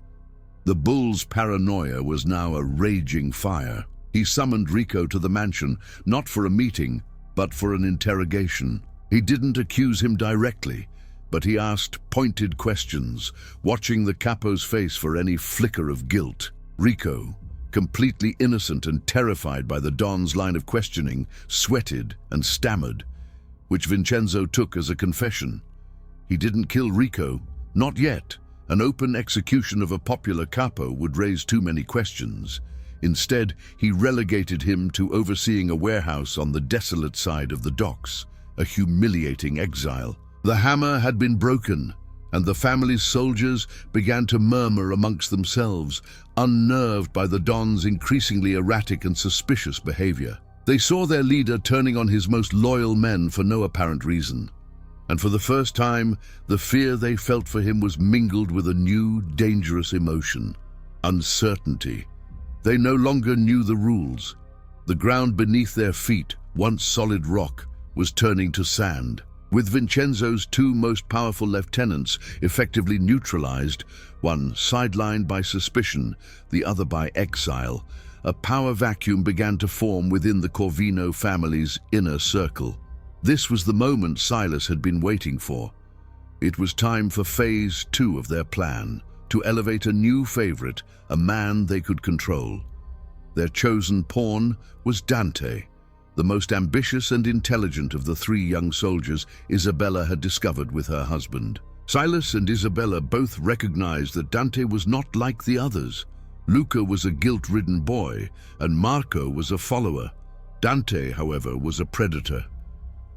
The bull's paranoia was now a raging fire. He summoned Rico to the mansion, not for a meeting, but for an interrogation. He didn't accuse him directly, but he asked pointed questions, watching the capo's face for any flicker of guilt. Rico, completely innocent and terrified by the Don's line of questioning, sweated and stammered, which Vincenzo took as a confession. He didn't kill Rico, not yet. An open execution of a popular capo would raise too many questions. Instead, he relegated him to overseeing a warehouse on the desolate side of the docks, a humiliating exile. The hammer had been broken, and the family's soldiers began to murmur amongst themselves, unnerved by the Don's increasingly erratic and suspicious behavior. They saw their leader turning on his most loyal men for no apparent reason. And for the first time, the fear they felt for him was mingled with a new, dangerous emotion: uncertainty. They no longer knew the rules. The ground beneath their feet, once solid rock, was turning to sand. With Vincenzo's two most powerful lieutenants effectively neutralized, one sidelined by suspicion, the other by exile, a power vacuum began to form within the Corvino family's inner circle. This was the moment Silas had been waiting for. It was time for phase 2 of their plan, to elevate a new favorite, a man they could control. Their chosen pawn was Dante. The most ambitious and intelligent of the three young soldiers Isabella had discovered with her husband. Silas and Isabella both recognized that Dante was not like the others. Luca was a guilt-ridden boy, and Marco was a follower. Dante, however, was a predator.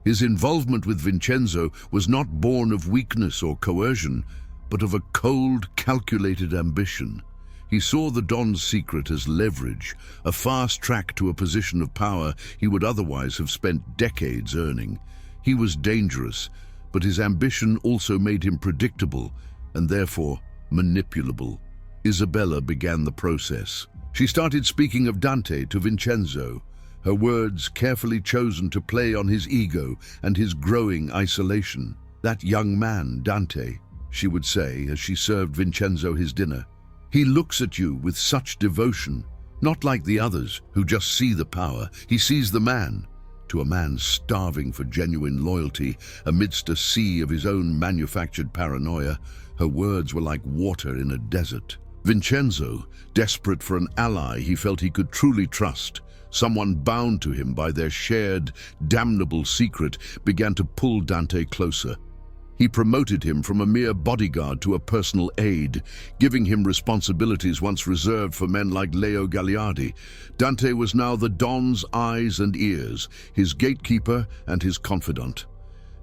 His involvement with Vincenzo was not born of weakness or coercion, but of a cold, calculated ambition. He saw the Don's secret as leverage, a fast track to a position of power he would otherwise have spent decades earning. He was dangerous, but his ambition also made him predictable and therefore manipulable. Isabella began the process. She started speaking of Dante to Vincenzo, her words carefully chosen to play on his ego and his growing isolation. "That young man, Dante," she would say as she served Vincenzo his dinner. "He looks at you with such devotion, not like the others who just see the power. He sees the man." To a man starving for genuine loyalty amidst a sea of his own manufactured paranoia, her words were like water in a desert. Vincenzo, desperate for an ally he felt he could truly trust, someone bound to him by their shared, damnable secret, began to pull Dante closer. He promoted him from a mere bodyguard to a personal aide, giving him responsibilities once reserved for men like Leo Gagliardi. Dante was now the Don's eyes and ears, his gatekeeper and his confidant.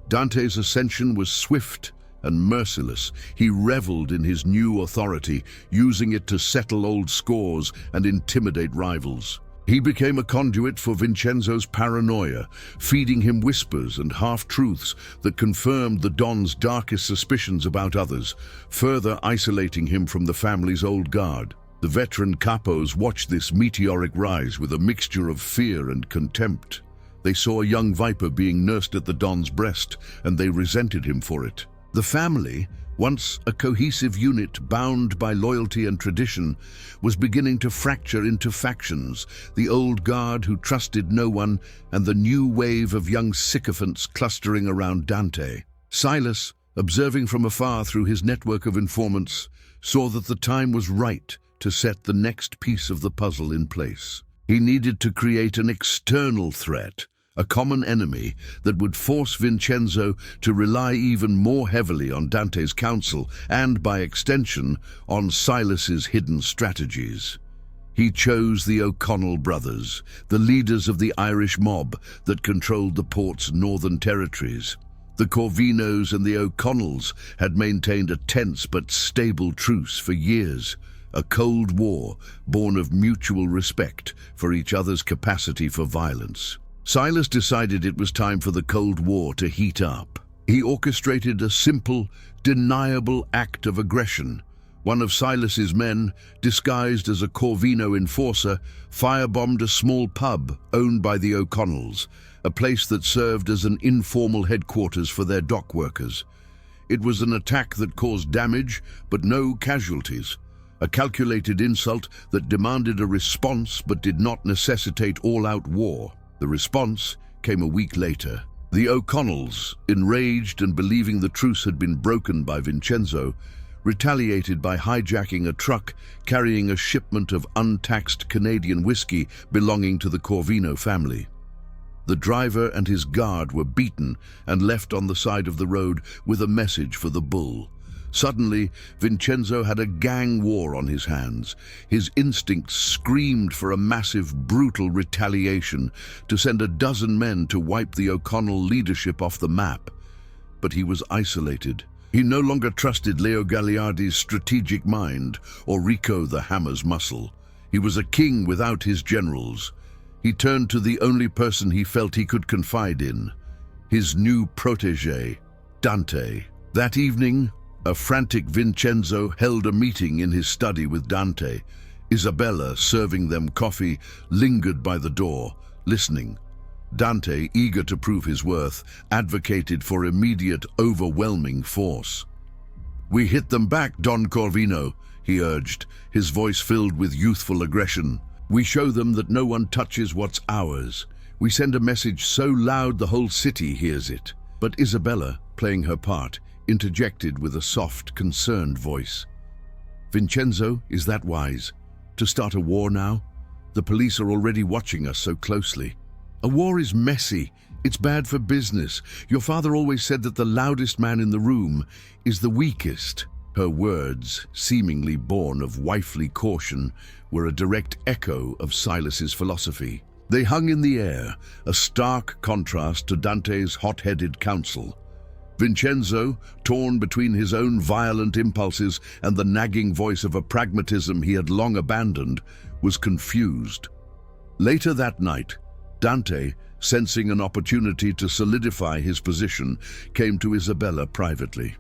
Dante's ascension was swift and merciless. He reveled in his new authority, using it to settle old scores and intimidate rivals. He became a conduit for Vincenzo's paranoia, feeding him whispers and half-truths that confirmed the Don's darkest suspicions about others, further isolating him from the family's old guard. The veteran capos watched this meteoric rise with a mixture of fear and contempt. They saw a young viper being nursed at the Don's breast, and they resented him for it. The family, once a cohesive unit bound by loyalty and tradition, was beginning to fracture into factions, the old guard who trusted no one and the new wave of young sycophants clustering around Dante. Silas, observing from afar through his network of informants, saw that the time was right to set the next piece of the puzzle in place. He needed to create an external threat, a common enemy that would force Vincenzo to rely even more heavily on Dante's counsel and, by extension, on Silas's hidden strategies. He chose the O'Connell brothers, the leaders of the Irish mob that controlled the port's northern territories. The Corvinos and the O'Connells had maintained a tense but stable truce for years, a Cold War born of mutual respect for each other's capacity for violence. Silas decided it was time for the Cold War to heat up. He orchestrated a simple, deniable act of aggression. One of Silas's men, disguised as a Corvino enforcer, firebombed a small pub owned by the O'Connells, a place that served as an informal headquarters for their dock workers. It was an attack that caused damage, but no casualties. A calculated insult that demanded a response but did not necessitate all-out war. The response came a week later. The O'Connells, enraged and believing the truce had been broken by Vincenzo, retaliated by hijacking a truck carrying a shipment of untaxed Canadian whiskey belonging to the Corvino family. The driver and his guard were beaten and left on the side of the road with a message for the bull. Suddenly, Vincenzo had a gang war on his hands. His instincts screamed for a massive, brutal retaliation to send a dozen men to wipe the O'Connell leadership off the map. But he was isolated. He no longer trusted Leo Gagliardi's strategic mind or Rico the Hammer's muscle. He was a king without his generals. He turned to the only person he felt he could confide in, his new protégé, Dante. That evening, a frantic Vincenzo held a meeting in his study with Dante. Isabella, serving them coffee, lingered by the door, listening. Dante, eager to prove his worth, advocated for immediate, overwhelming force. "We hit them back, Don Corvino," he urged, his voice filled with youthful aggression. "We show them that no one touches what's ours. We send a message so loud the whole city hears it." But Isabella, playing her part, interjected with a soft, concerned voice. "Vincenzo, is that wise? To start a war now? The police are already watching us so closely. A war is messy. It's bad for business. Your father always said that the loudest man in the room is the weakest." Her words, seemingly born of wifely caution, were a direct echo of Silas's philosophy. They hung in the air, a stark contrast to Dante's hot-headed counsel. Vincenzo, torn between his own violent impulses and the nagging voice of a pragmatism he had long abandoned, was confused. Later that night, Dante, sensing an opportunity to solidify his position, came to Isabella privately.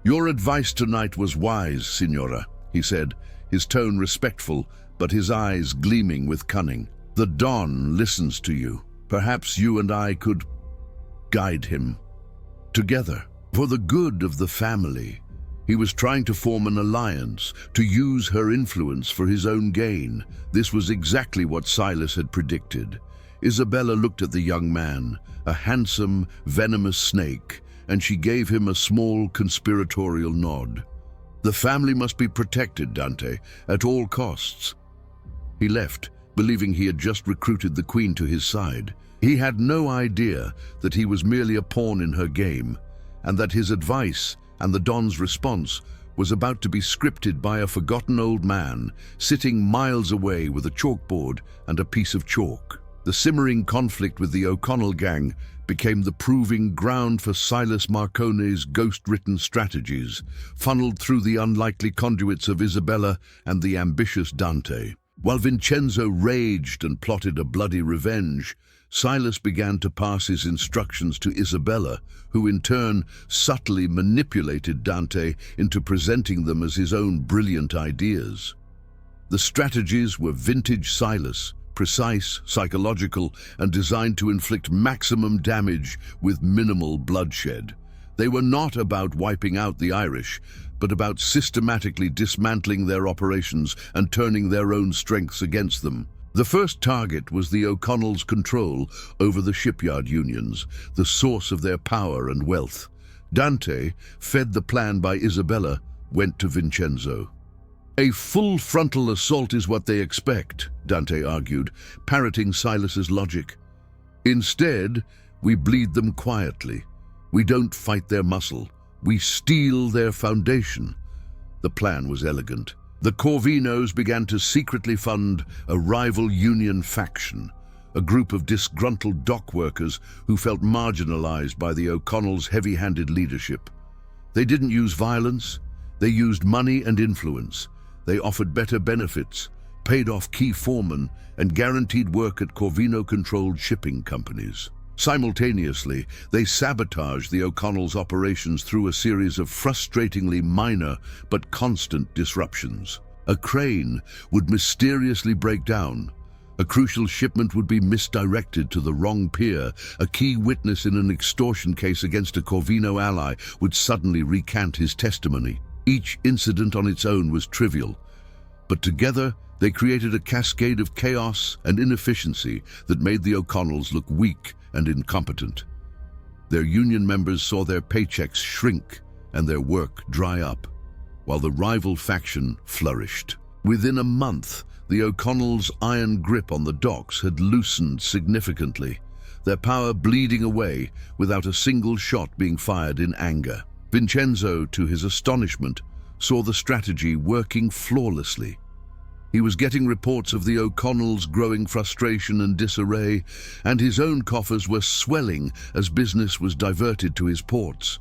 "Your advice tonight was wise, Signora," he said, his tone respectful, but his eyes gleaming with cunning. "The Don listens to you. Perhaps you and I could guide him together for the good of the family." He was trying to form an alliance, to use her influence for his own gain. This was exactly what Silas had predicted. Isabella looked at the young man, a handsome, venomous snake, and she gave him a small conspiratorial nod. "The family must be protected, Dante, at all costs." He left, believing he had just recruited the Queen to his side. He had no idea that he was merely a pawn in her game, and that his advice and the Don's response was about to be scripted by a forgotten old man sitting miles away with a chalkboard and a piece of chalk. The simmering conflict with the O'Connell gang became the proving ground for Silas Marcone's ghost-written strategies, funneled through the unlikely conduits of Isabella and the ambitious Dante. While Vincenzo raged and plotted a bloody revenge, Silas began to pass his instructions to Isabella, who in turn subtly manipulated Dante into presenting them as his own brilliant ideas. The strategies were vintage Silas, precise, psychological, and designed to inflict maximum damage with minimal bloodshed. They were not about wiping out the Irish, but about systematically dismantling their operations and turning their own strengths against them. The first target was the O'Connells' control over the shipyard unions, the source of their power and wealth. Dante, fed the plan by Isabella, went to Vincenzo. "A full frontal assault is what they expect," Dante argued, parroting Silas's logic. "Instead, we bleed them quietly. We don't fight their muscle. We steal their foundation." The plan was elegant. The Corvinos began to secretly fund a rival union faction, a group of disgruntled dock workers who felt marginalized by the O'Connells' heavy-handed leadership. They didn't use violence. They used money and influence. They offered better benefits, paid off key foremen, and guaranteed work at Corvino-controlled shipping companies. Simultaneously, they sabotaged the O'Connells' operations through a series of frustratingly minor but constant disruptions. A crane would mysteriously break down. A crucial shipment would be misdirected to the wrong pier. A key witness in an extortion case against a Corvino ally would suddenly recant his testimony. Each incident on its own was trivial, but together they created a cascade of chaos and inefficiency that made the O'Connells look weak and incompetent. Their union members saw their paychecks shrink and their work dry up, while the rival faction flourished. Within a month, the O'Connells' iron grip on the docks had loosened significantly, their power bleeding away without a single shot being fired in anger. Vincenzo, to his astonishment, saw the strategy working flawlessly. He was getting reports of the O'Connells' growing frustration and disarray, and his own coffers were swelling as business was diverted to his ports.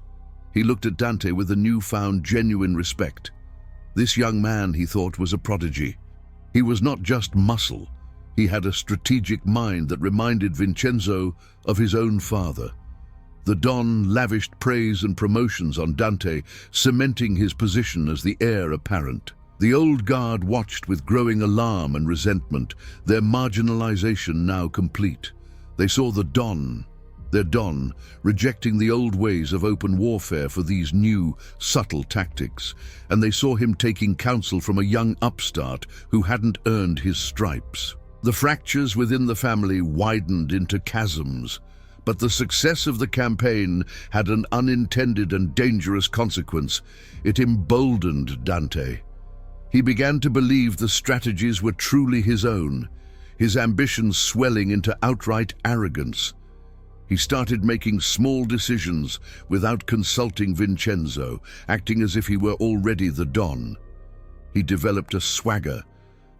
He looked at Dante with a newfound genuine respect. This young man, he thought, was a prodigy. He was not just muscle. He had a strategic mind that reminded Vincenzo of his own father. The Don lavished praise and promotions on Dante, cementing his position as the heir apparent. The old guard watched with growing alarm and resentment, their marginalization now complete. They saw their Don, rejecting the old ways of open warfare for these new, subtle tactics, and they saw him taking counsel from a young upstart who hadn't earned his stripes. The fractures within the family widened into chasms, but the success of the campaign had an unintended and dangerous consequence. It emboldened Dante. He began to believe the strategies were truly his own, his ambitions swelling into outright arrogance. He started making small decisions without consulting Vincenzo, acting as if he were already the Don. He developed a swagger,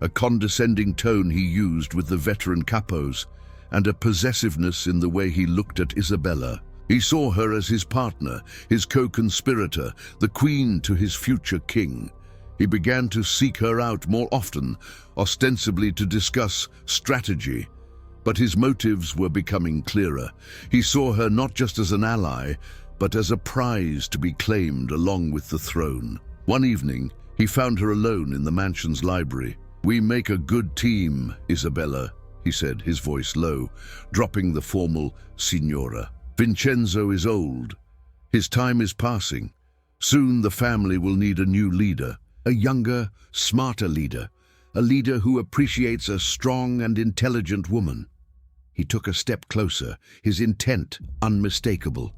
a condescending tone he used with the veteran capos, and a possessiveness in the way he looked at Isabella. He saw her as his partner, his co-conspirator, the queen to his future king. He began to seek her out more often, ostensibly to discuss strategy. But his motives were becoming clearer. He saw her not just as an ally, but as a prize to be claimed along with the throne. One evening, he found her alone in the mansion's library. "We make a good team, Isabella," he said, his voice low, dropping the formal signora. "Vincenzo is old. His time is passing. Soon the family will need a new leader, a younger, smarter leader, a leader who appreciates a strong and intelligent woman." He took a step closer, his intent unmistakable.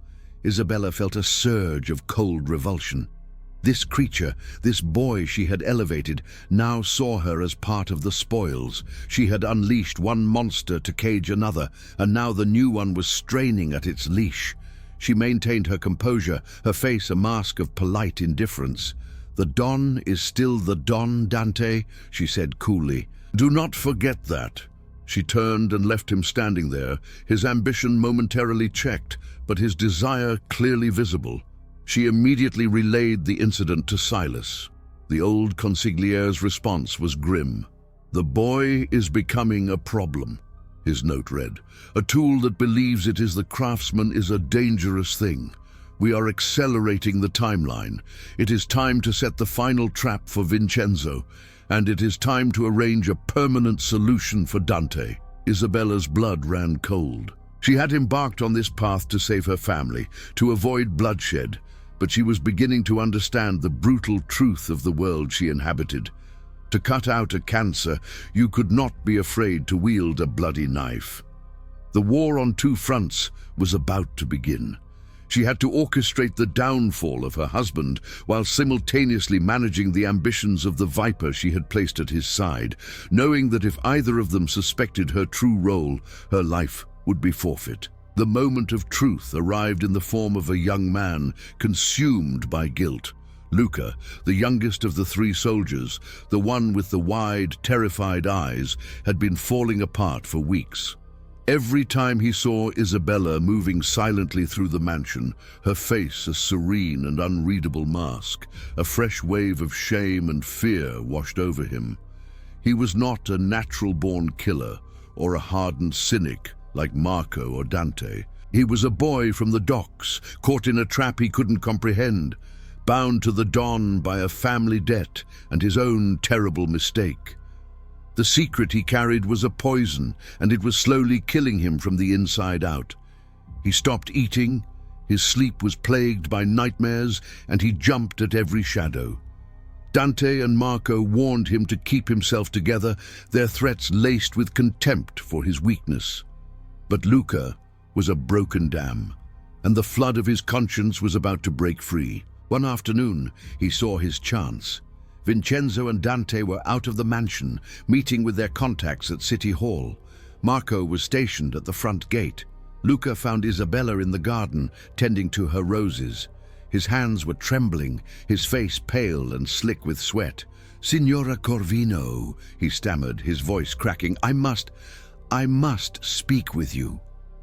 Isabella felt a surge of cold revulsion. This creature, this boy she had elevated, now saw her as part of the spoils. She had unleashed one monster to cage another, and now the new one was straining at its leash. She maintained her composure, her face a mask of polite indifference. "The Don is still the Don, Dante," she said coolly. "Do not forget that." She turned and left him standing there, his ambition momentarily checked, but his desire clearly visible. She immediately relayed the incident to Silas. The old consigliere's response was grim. "The boy is becoming a problem," his note read. "A tool that believes it is the craftsman is a dangerous thing. We are accelerating the timeline. It is time to set the final trap for Vincenzo, and it is time to arrange a permanent solution for Dante." Isabella's blood ran cold. She had embarked on this path to save her family, to avoid bloodshed, but she was beginning to understand the brutal truth of the world she inhabited. To cut out a cancer, you could not be afraid to wield a bloody knife. The war on two fronts was about to begin. She had to orchestrate the downfall of her husband while simultaneously managing the ambitions of the viper she had placed at his side, knowing that if either of them suspected her true role, her life would be forfeit. The moment of truth arrived in the form of a young man consumed by guilt. Luca, the youngest of the three soldiers, the one with the wide, terrified eyes, had been falling apart for weeks. Every time he saw Isabella moving silently through the mansion, her face a serene and unreadable mask, a fresh wave of shame and fear washed over him. He was not a natural-born killer or a hardened cynic like Marco or Dante. He was a boy from the docks, caught in a trap he couldn't comprehend, bound to the Don by a family debt and his own terrible mistake. The secret he carried was a poison, and it was slowly killing him from the inside out. He stopped eating, his sleep was plagued by nightmares, and he jumped at every shadow. Dante and Marco warned him to keep himself together, their threats laced with contempt for his weakness. But Luca was a broken dam, and the flood of his conscience was about to break free. One afternoon, he saw his chance. Vincenzo and Dante were out of the mansion, meeting with their contacts at City Hall. Marco was stationed at the front gate. Luca found Isabella in the garden, tending to her roses. His hands were trembling, his face pale and slick with sweat. "Signora Corvino," he stammered, his voice cracking, I must speak with you.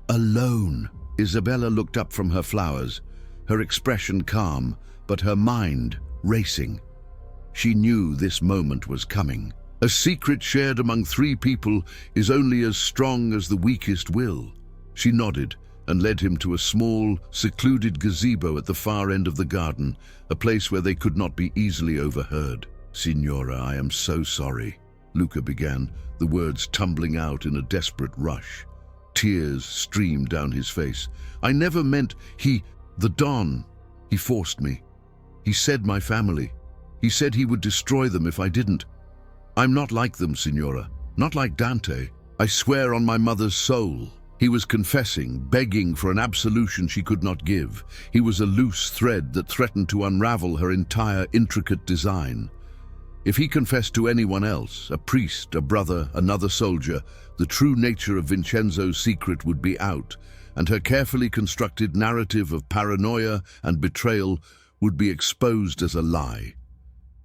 Alone." Isabella looked up from her flowers, her expression calm, but her mind racing. She knew this moment was coming. A secret shared among three people is only as strong as the weakest will. She nodded and led him to a small, secluded gazebo at the far end of the garden, a place where they could not be easily overheard. "Signora, I am so sorry," Luca began, the words tumbling out in a desperate rush. Tears streamed down his face. I never meant the Don. He forced me. He said my family. He said he would destroy them if I didn't. I'm not like them, Signora. Not like Dante. I swear on my mother's soul. He was confessing, begging for an absolution she could not give. He was a loose thread that threatened to unravel her entire intricate design. If he confessed to anyone else, a priest, a brother, another soldier, the true nature of Vincenzo's secret would be out, and her carefully constructed narrative of paranoia and betrayal would be exposed as a lie.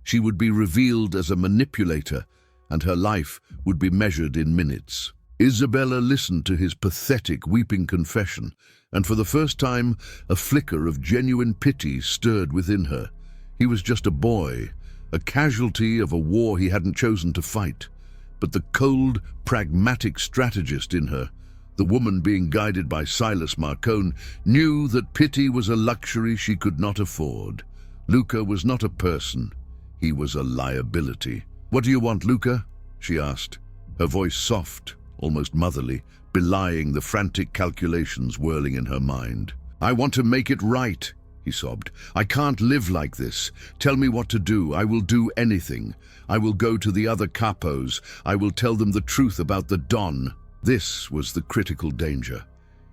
She would be revealed as a manipulator, and her life would be measured in minutes. Isabella listened to his pathetic, weeping confession, and for the first time, a flicker of genuine pity stirred within her. He was just a boy, a casualty of a war he hadn't chosen to fight. But the cold, pragmatic strategist in her, the woman being guided by Silas Marcone, knew that pity was a luxury she could not afford. Luca was not a person. He was a liability. "What do you want, Luca?" she asked, her voice soft, almost motherly, belying the frantic calculations whirling in her mind. "I want to make it right," he sobbed. "I can't live like this. Tell me what to do. I will do anything. I will go to the other capos. I will tell them the truth about the Don." This was the critical danger.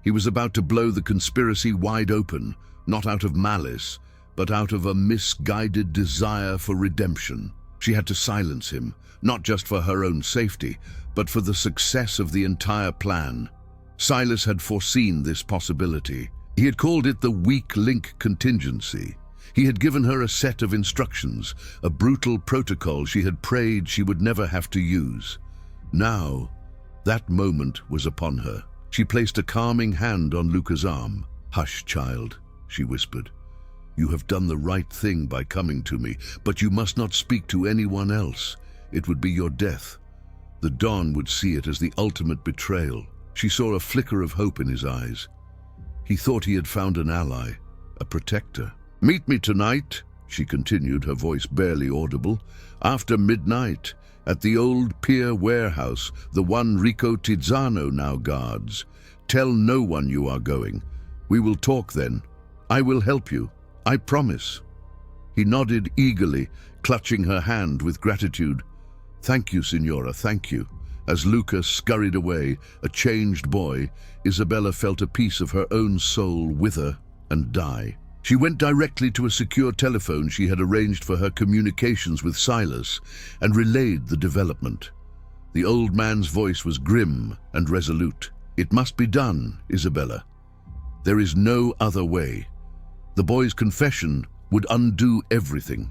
He was about to blow the conspiracy wide open, not out of malice, but out of a misguided desire for redemption. She had to silence him, not just for her own safety, but for the success of the entire plan. Silas had foreseen this possibility. He had called it the weak link contingency. He had given her a set of instructions, a brutal protocol she had prayed she would never have to use. Now, that moment was upon her. She placed a calming hand on Luca's arm. "Hush, child," she whispered. "You have done the right thing by coming to me, but you must not speak to anyone else. It would be your death." The Don would see it as the ultimate betrayal. She saw a flicker of hope in his eyes. He thought he had found an ally, a protector. "Meet me tonight," she continued, her voice barely audible, "after midnight, at the old pier warehouse, the one Rico Tizzano now guards. Tell no one you are going. We will talk then. I will help you. I promise." He nodded eagerly, clutching her hand with gratitude. "Thank you, Signora, thank you." As Luca scurried away, a changed boy, Isabella felt a piece of her own soul wither and die. She went directly to a secure telephone she had arranged for her communications with Silas and relayed the development. The old man's voice was grim and resolute. "It must be done, Isabella. There is no other way. The boy's confession would undo everything.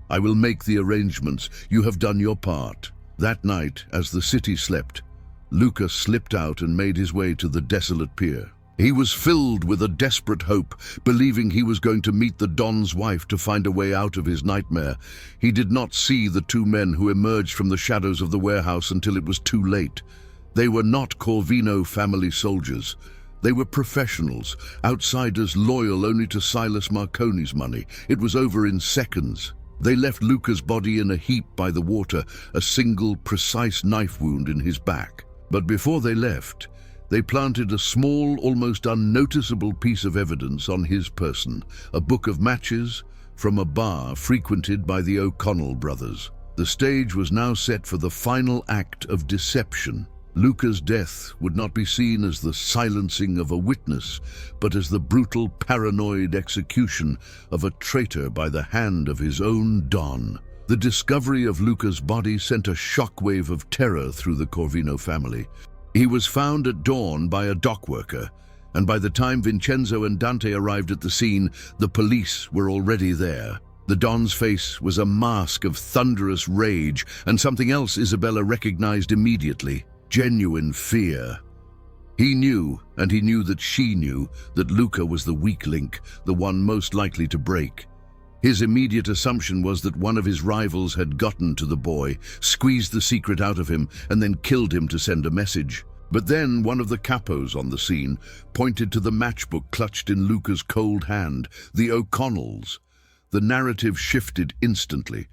I will make the arrangements. You have done your part." That night, as the city slept, Luca slipped out and made his way to the desolate pier. He was filled with a desperate hope, believing he was going to meet the Don's wife to find a way out of his nightmare. He did not see the two men who emerged from the shadows of the warehouse until it was too late. They were not Corvino family soldiers. They were professionals, outsiders loyal only to Silas Marconi's money. It was over in seconds. They left Luca's body in a heap by the water, a single, precise knife wound in his back. But before they left, they planted a small, almost unnoticeable piece of evidence on his person, a book of matches from a bar frequented by the O'Connell brothers. The stage was now set for the final act of deception. Luca's death would not be seen as the silencing of a witness, but as the brutal, paranoid execution of a traitor by the hand of his own Don. The discovery of Luca's body sent a shockwave of terror through the Corvino family. He was found at dawn by a dock worker, and by the time Vincenzo and Dante arrived at the scene, the police were already there. The Don's face was a mask of thunderous rage, and something else Isabella recognized immediately: genuine fear. He knew, and he knew that she knew, that Luca was the weak link, the one most likely to break. His immediate assumption was that one of his rivals had gotten to the boy, squeezed the secret out of him, and then killed him to send a message. But then one of the capos on the scene pointed to the matchbook clutched in Luca's cold hand, the O'Connells. The narrative shifted instantly.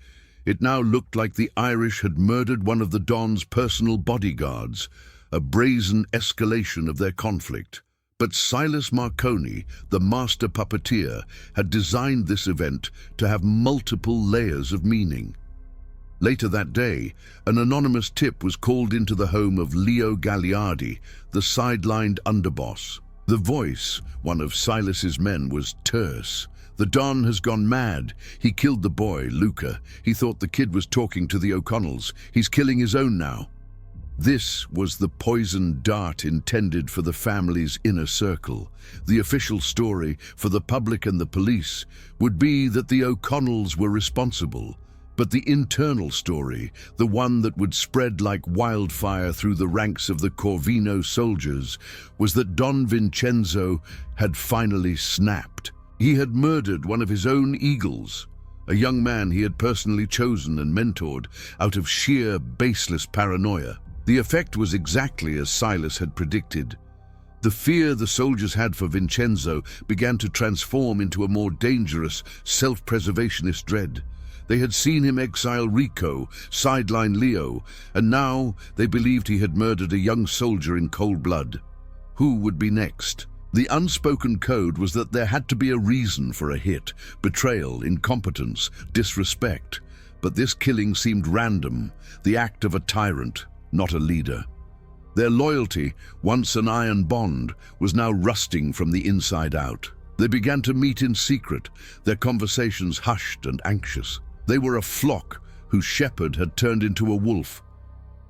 It now looked like the Irish had murdered one of the Don's personal bodyguards. a brazen escalation of their conflict. But Silas Marconi, the master puppeteer, had designed this event to have multiple layers of meaning. Later that day, an anonymous tip was called into the home of Leo Gagliardi, the sidelined underboss. The voice, one of Silas's men, was terse. "The Don has gone mad. He killed the boy, Luca. He thought the kid was talking to the O'Connells. He's killing his own now." This was the poisoned dart intended for the family's inner circle. The official story for the public and the police would be that the O'Connells were responsible. But the internal story, the one that would spread like wildfire through the ranks of the Corvino soldiers, was that Don Vincenzo had finally snapped. He had murdered one of his own eagles, a young man he had personally chosen and mentored out of sheer baseless paranoia. The effect was exactly as Silas had predicted. The fear the soldiers had for Vincenzo began to transform into a more dangerous, self-preservationist dread. They had seen him exile Rico, sideline Leo, and now they believed he had murdered a young soldier in cold blood. Who would be next? The unspoken code was that there had to be a reason for a hit: betrayal, incompetence, disrespect. But this killing seemed random, the act of a tyrant, not a leader. Their loyalty, once an iron bond, was now rusting from the inside out. They began to meet in secret, their conversations hushed and anxious. They were a flock whose shepherd had turned into a wolf,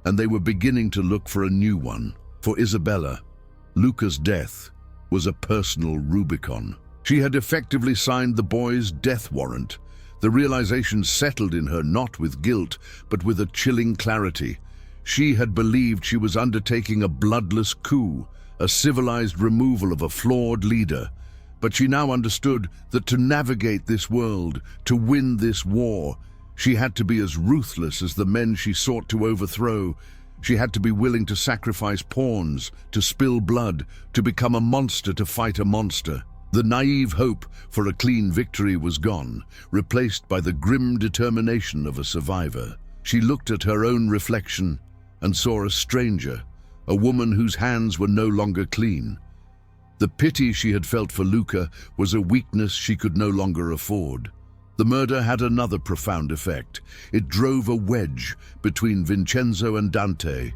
and they were beginning to look for a new one. For Isabella, Luca's death was a personal Rubicon. She had effectively signed the boy's death warrant. The realization settled in her not with guilt, but with a chilling clarity. She had believed she was undertaking a bloodless coup, a civilized removal of a flawed leader. But she now understood that to navigate this world, to win this war, she had to be as ruthless as the men she sought to overthrow. She had to be willing to sacrifice pawns, to spill blood, to become a monster to fight a monster. The naive hope for a clean victory was gone, replaced by the grim determination of a survivor. She looked at her own reflection and saw a stranger, a woman whose hands were no longer clean. The pity she had felt for Luca was a weakness she could no longer afford. The murder had another profound effect. It drove a wedge between Vincenzo and Dante.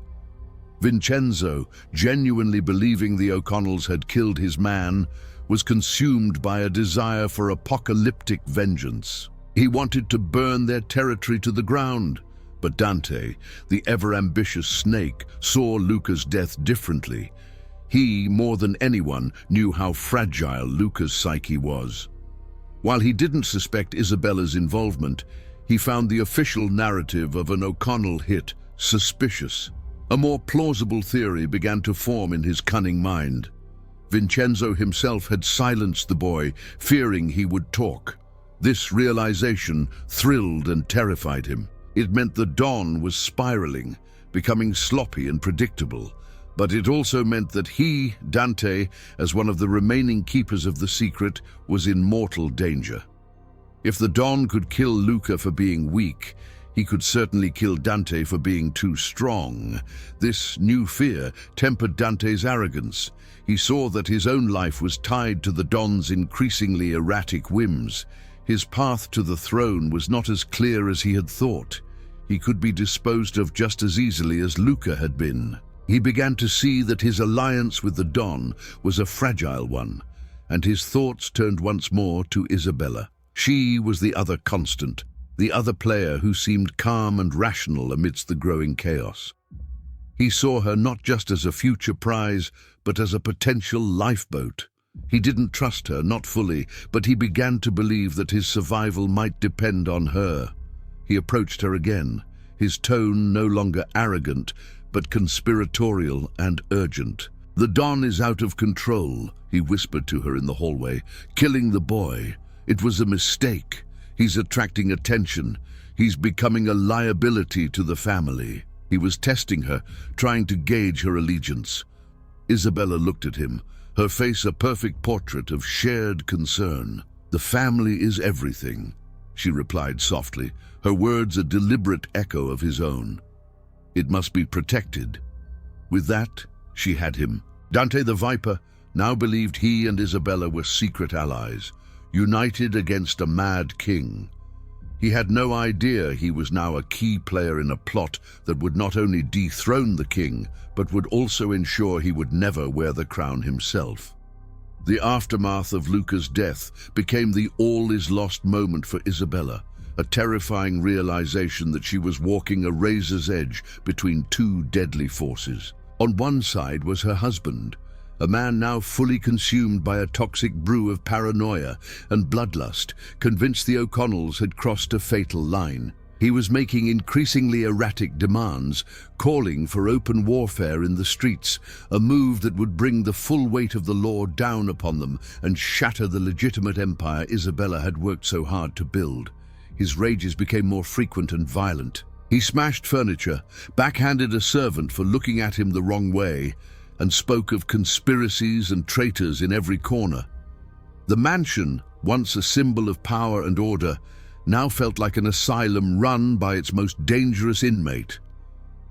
Vincenzo, genuinely believing the O'Connells had killed his man, was consumed by a desire for apocalyptic vengeance. He wanted to burn their territory to the ground. But Dante, the ever-ambitious snake, saw Luca's death differently. He, more than anyone, knew how fragile Luca's psyche was. While he didn't suspect Isabella's involvement, he found the official narrative of an O'Connell hit suspicious. A more plausible theory began to form in his cunning mind. Vincenzo himself had silenced the boy, fearing he would talk. This realization thrilled and terrified him. It meant the Don was spiraling, becoming sloppy and predictable. But it also meant that he, Dante, as one of the remaining keepers of the secret, was in mortal danger. If the Don could kill Luca for being weak, he could certainly kill Dante for being too strong. This new fear tempered Dante's arrogance. He saw that his own life was tied to the Don's increasingly erratic whims. His path to the throne was not as clear as he had thought. He could be disposed of just as easily as Luca had been. He began to see that his alliance with the Don was a fragile one, and his thoughts turned once more to Isabella. She was the other constant, the other player who seemed calm and rational amidst the growing chaos. He saw her not just as a future prize, but as a potential lifeboat. He didn't trust her, not fully, but he began to believe that his survival might depend on her. He approached her again, his tone no longer arrogant, but conspiratorial and urgent. "The Don is out of control," he whispered to her in the hallway, "killing the boy. It was a mistake. He's attracting attention. He's becoming a liability to the family." He was testing her, trying to gauge her allegiance. Isabella looked at him, her face a perfect portrait of shared concern. "The family is everything," she replied softly, her words a deliberate echo of his own. "It must be protected." With that, she had him. Dante the Viper now believed he and Isabella were secret allies, united against a mad king. He had no idea he was now a key player in a plot that would not only dethrone the king, but would also ensure he would never wear the crown himself. The aftermath of Luca's death became the all-is-lost moment for Isabella, a terrifying realization that she was walking a razor's edge between two deadly forces. On one side was her husband, a man now fully consumed by a toxic brew of paranoia and bloodlust, convinced the O'Connells had crossed a fatal line. He was making increasingly erratic demands, calling for open warfare in the streets, a move that would bring the full weight of the law down upon them and shatter the legitimate empire Isabella had worked so hard to build. His rages became more frequent and violent. He smashed furniture, backhanded a servant for looking at him the wrong way, and spoke of conspiracies and traitors in every corner. The mansion, once a symbol of power and order, now felt like an asylum run by its most dangerous inmate.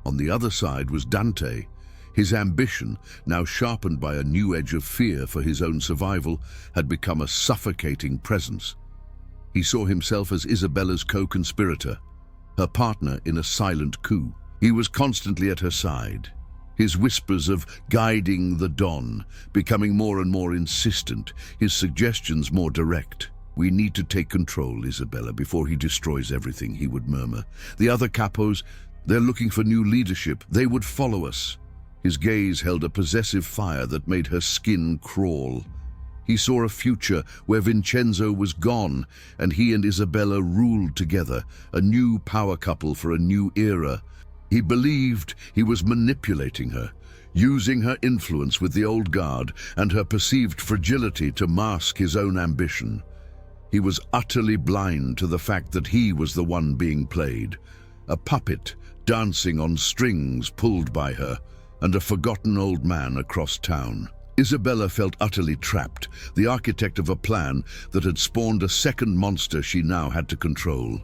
On the other side was Dante. His ambition, now sharpened by a new edge of fear for his own survival, had become a suffocating presence. He saw himself as Isabella's co-conspirator, her partner in a silent coup. He was constantly at her side, his whispers of guiding the Don becoming more and more insistent, his suggestions more direct. "We need to take control, Isabella, before he destroys everything," he would murmur. "The other capos, they're looking for new leadership. They would follow us." His gaze held a possessive fire that made her skin crawl. He saw a future where Vincenzo was gone and he and Isabella ruled together, a new power couple for a new era. He believed he was manipulating her, using her influence with the old guard and her perceived fragility to mask his own ambition. He was utterly blind to the fact that he was the one being played, a puppet dancing on strings pulled by her, and a forgotten old man across town. Isabella felt utterly trapped, the architect of a plan that had spawned a second monster she now had to control.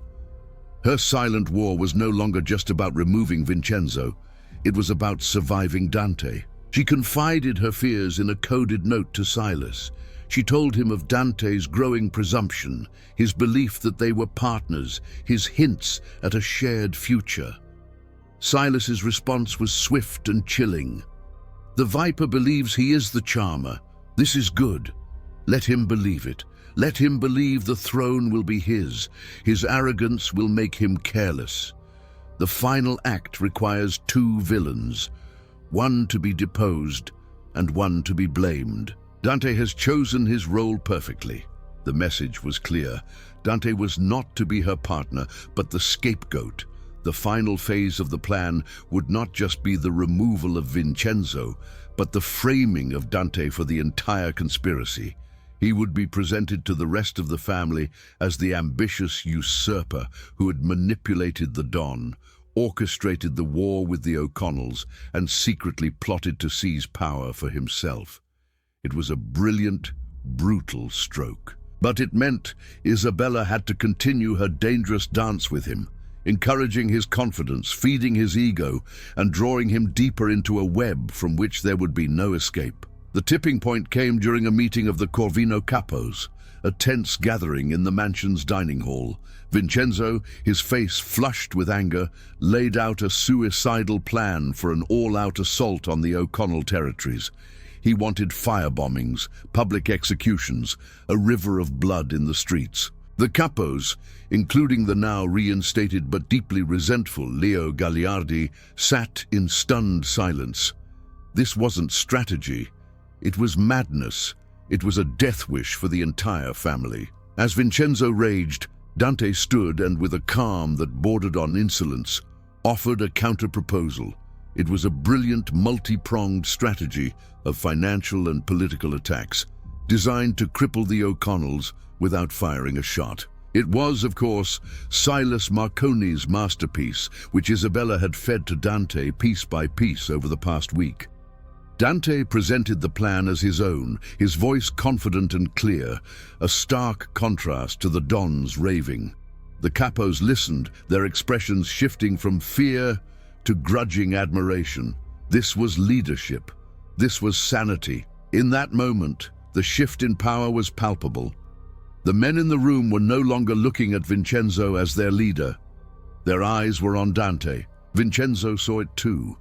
Her silent war was no longer just about removing Vincenzo. It was about surviving Dante. She confided her fears in a coded note to Silas. She told him of Dante's growing presumption, his belief that they were partners, his hints at a shared future. Silas's response was swift and chilling. "The Viper believes he is the charmer. This is good. Let him believe it. Let him believe the throne will be his. His arrogance will make him careless. The final act requires two villains, one to be deposed and one to be blamed. Dante has chosen his role perfectly." The message was clear. Dante was not to be her partner, but the scapegoat. The final phase of the plan would not just be the removal of Vincenzo, but the framing of Dante for the entire conspiracy. He would be presented to the rest of the family as the ambitious usurper who had manipulated the Don, orchestrated the war with the O'Connells, and secretly plotted to seize power for himself. It was a brilliant, brutal stroke. But it meant Isabella had to continue her dangerous dance with him, encouraging his confidence, feeding his ego, and drawing him deeper into a web from which there would be no escape. The tipping point came during a meeting of the Corvino capos, a tense gathering in the mansion's dining hall. Vincenzo, his face flushed with anger, laid out a suicidal plan for an all-out assault on the O'Connell territories. He wanted firebombings, public executions, a river of blood in the streets. The capos, including the now reinstated but deeply resentful Leo Gagliardi, sat in stunned silence. This wasn't strategy. It was madness. It was a death wish for the entire family. As Vincenzo raged, Dante stood and, with a calm that bordered on insolence, offered a counter-proposal. It was a brilliant, multi-pronged strategy of financial and political attacks, designed to cripple the O'Connells without firing a shot. It was, of course, Silas Marconi's masterpiece, which Isabella had fed to Dante piece by piece over the past week. Dante presented the plan as his own, his voice confident and clear, a stark contrast to the Don's raving. The capos listened, their expressions shifting from fear to grudging admiration. This was leadership. This was sanity. In that moment, the shift in power was palpable. The men in the room were no longer looking at Vincenzo as their leader. Their eyes were on Dante. Vincenzo saw it too.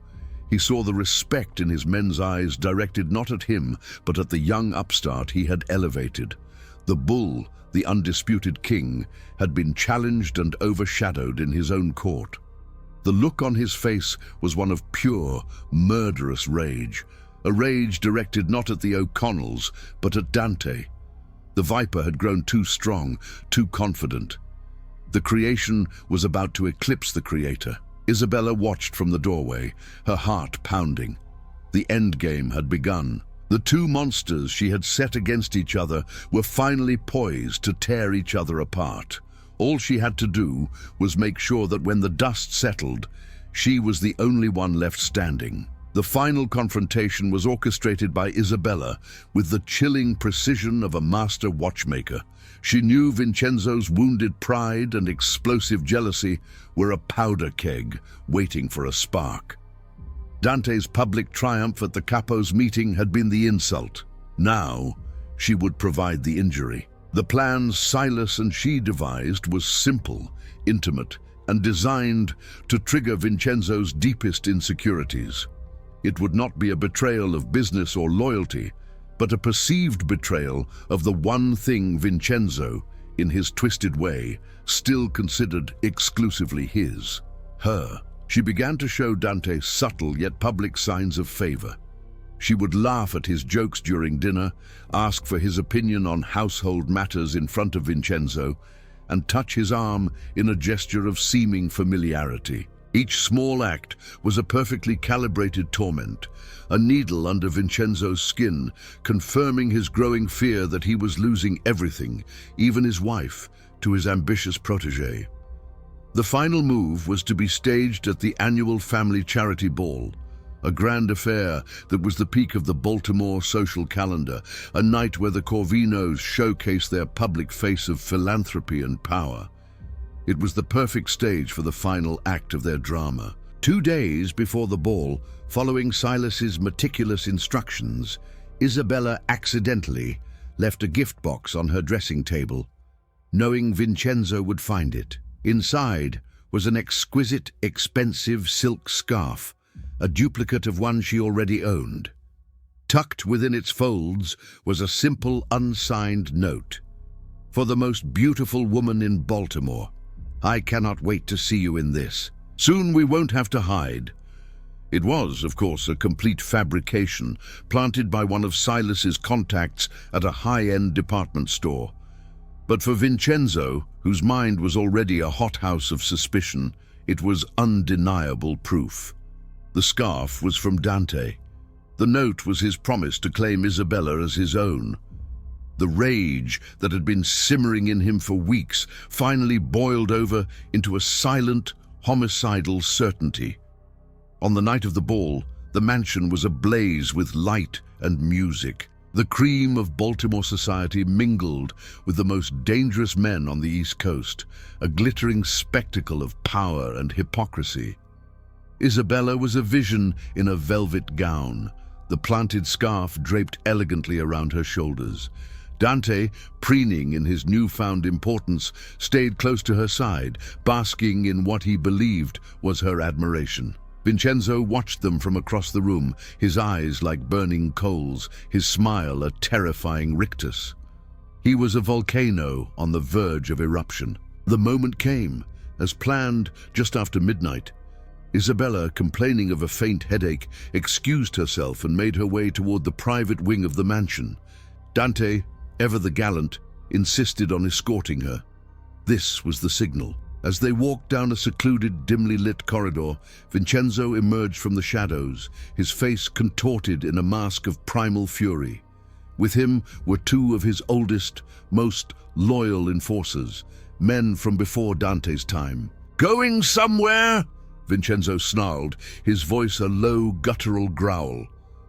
He saw the respect in his men's eyes directed not at him, but at the young upstart he had elevated. The bull, the undisputed king, had been challenged and overshadowed in his own court. The look on his face was one of pure, murderous rage, a rage directed not at the O'Connells, but at Dante. The viper had grown too strong, too confident. The creation was about to eclipse the creator. Isabella watched from the doorway, her heart pounding. The endgame had begun. The two monsters she had set against each other were finally poised to tear each other apart. All she had to do was make sure that when the dust settled, she was the only one left standing. The final confrontation was orchestrated by Isabella with the chilling precision of a master watchmaker. She knew Vincenzo's wounded pride and explosive jealousy were a powder keg waiting for a spark. Dante's public triumph at the Capo's meeting had been the insult. Now, she would provide the injury. The plan Silas and she devised was simple, intimate, and designed to trigger Vincenzo's deepest insecurities. It would not be a betrayal of business or loyalty, but a perceived betrayal of the one thing Vincenzo, in his twisted way, still considered exclusively his, her. She began to show Dante subtle yet public signs of favor. She would laugh at his jokes during dinner, ask for his opinion on household matters in front of Vincenzo, and touch his arm in a gesture of seeming familiarity. Each small act was a perfectly calibrated torment, a needle under Vincenzo's skin, confirming his growing fear that he was losing everything, even his wife, to his ambitious protégé. The final move was to be staged at the annual family charity ball, a grand affair that was the peak of the Baltimore social calendar, a night where the Corvinos showcased their public face of philanthropy and power. It was the perfect stage for the final act of their drama. 2 days before the ball, following Silas's meticulous instructions, Isabella accidentally left a gift box on her dressing table, knowing Vincenzo would find it. Inside was an exquisite, expensive silk scarf, a duplicate of one she already owned. Tucked within its folds was a simple, unsigned note. "For the most beautiful woman in Baltimore. I cannot wait to see you in this. Soon we won't have to hide." It was, of course, a complete fabrication, planted by one of Silas's contacts at a high-end department store. But for Vincenzo, whose mind was already a hothouse of suspicion, it was undeniable proof. The scarf was from Dante. The note was his promise to claim Isabella as his own. The rage that had been simmering in him for weeks finally boiled over into a silent, homicidal certainty. On the night of the ball, the mansion was ablaze with light and music. The cream of Baltimore society mingled with the most dangerous men on the East Coast, a glittering spectacle of power and hypocrisy. Isabella was a vision in a velvet gown, the planted scarf draped elegantly around her shoulders. Dante, preening in his newfound importance, stayed close to her side, basking in what he believed was her admiration. Vincenzo watched them from across the room, his eyes like burning coals, his smile a terrifying rictus. He was a volcano on the verge of eruption. The moment came, as planned, just after midnight. Isabella, complaining of a faint headache, excused herself and made her way toward the private wing of the mansion. Dante, ever the gallant, insisted on escorting her. This was the signal. As they walked down a secluded, dimly lit corridor, Vincenzo emerged from the shadows, his face contorted in a mask of primal fury. With him were 2 of his oldest, most loyal enforcers, men from before Dante's time. "Going somewhere?" Vincenzo snarled, his voice a low, guttural growl.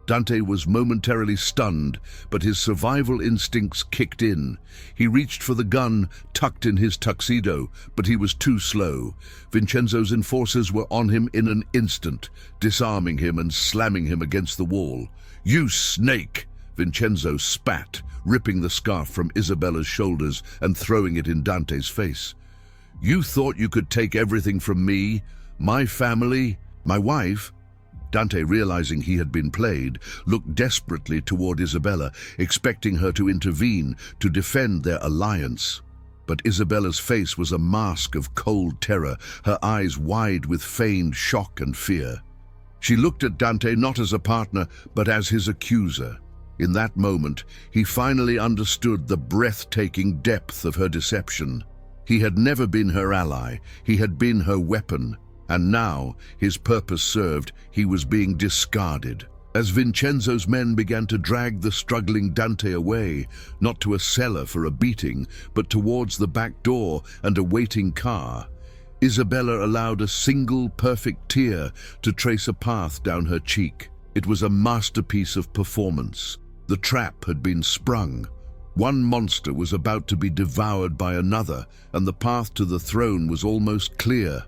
Dante was momentarily stunned, but his survival instincts kicked in. He reached for the gun tucked in his tuxedo, but he was too slow. Vincenzo's enforcers were on him in an instant, disarming him and slamming him against the wall. "You snake!" Vincenzo spat, ripping the scarf from Isabella's shoulders and throwing it in Dante's face. "You thought you could take everything from me, my family, my wife?" Dante, realizing he had been played, looked desperately toward Isabella, expecting her to intervene, to defend their alliance. But Isabella's face was a mask of cold terror, her eyes wide with feigned shock and fear. She looked at Dante not as a partner, but as his accuser. In that moment, he finally understood the breathtaking depth of her deception. He had never been her ally, he had been her weapon. And now, his purpose served, he was being discarded. As Vincenzo's men began to drag the struggling Dante away, not to a cellar for a beating, but towards the back door and a waiting car, Isabella allowed a single perfect tear to trace a path down her cheek. It was a masterpiece of performance. The trap had been sprung. One monster was about to be devoured by another, and the path to the throne was almost clear.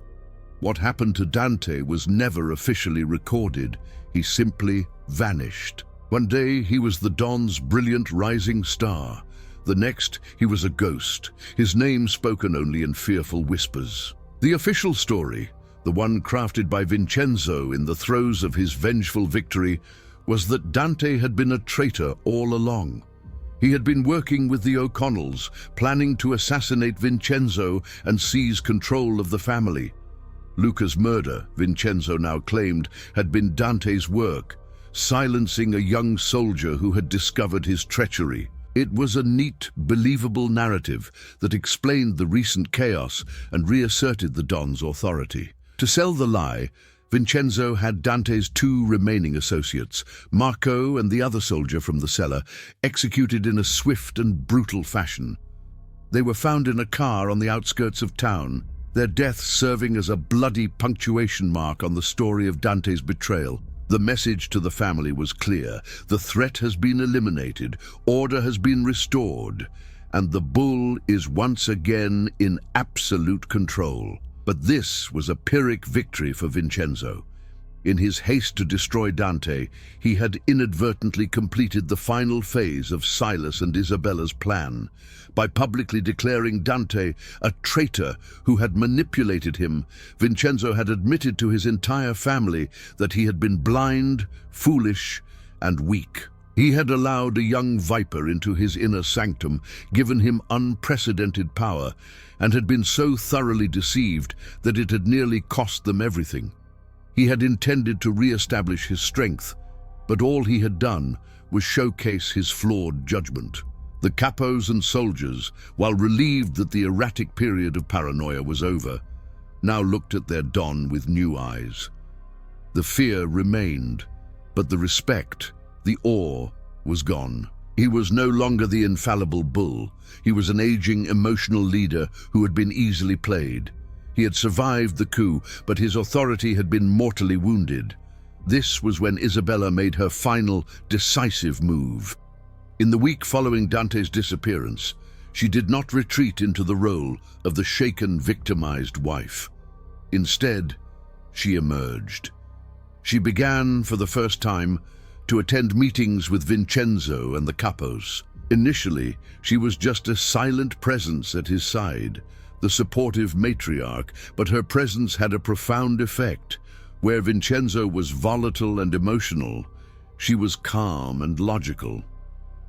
What happened to Dante was never officially recorded. He simply vanished. One day he was the Don's brilliant rising star. The next he was a ghost, his name spoken only in fearful whispers. The official story, the one crafted by Vincenzo in the throes of his vengeful victory, was that Dante had been a traitor all along. He had been working with the O'Connells, planning to assassinate Vincenzo and seize control of the family. Luca's murder, Vincenzo now claimed, had been Dante's work, silencing a young soldier who had discovered his treachery. It was a neat, believable narrative that explained the recent chaos and reasserted the Don's authority. To sell the lie, Vincenzo had Dante's two remaining associates, Marco and the other soldier from the cellar, executed in a swift and brutal fashion. They were found in a car on the outskirts of town, their deaths serving as a bloody punctuation mark on the story of Dante's betrayal. The message to the family was clear. The threat has been eliminated, order has been restored, and the bull is once again in absolute control. But this was a Pyrrhic victory for Vincenzo. In his haste to destroy Dante, he had inadvertently completed the final phase of Silas and Isabella's plan. By publicly declaring Dante a traitor who had manipulated him, Vincenzo had admitted to his entire family that he had been blind, foolish, and weak. He had allowed a young viper into his inner sanctum, given him unprecedented power, and had been so thoroughly deceived that it had nearly cost them everything. He had intended to re-establish his strength, but all he had done was showcase his flawed judgment. The capos and soldiers, while relieved that the erratic period of paranoia was over, now looked at their Don with new eyes. The fear remained, but the respect, the awe, was gone. He was no longer the infallible bull. He was an aging, emotional leader who had been easily played. He had survived the coup, but his authority had been mortally wounded. This was when Isabella made her final, decisive move. In the week following Dante's disappearance, she did not retreat into the role of the shaken, victimized wife. Instead, she emerged. She began, for the first time, to attend meetings with Vincenzo and the capos. Initially, she was just a silent presence at his side, the supportive matriarch, but her presence had a profound effect. Where Vincenzo was volatile and emotional, she was calm and logical.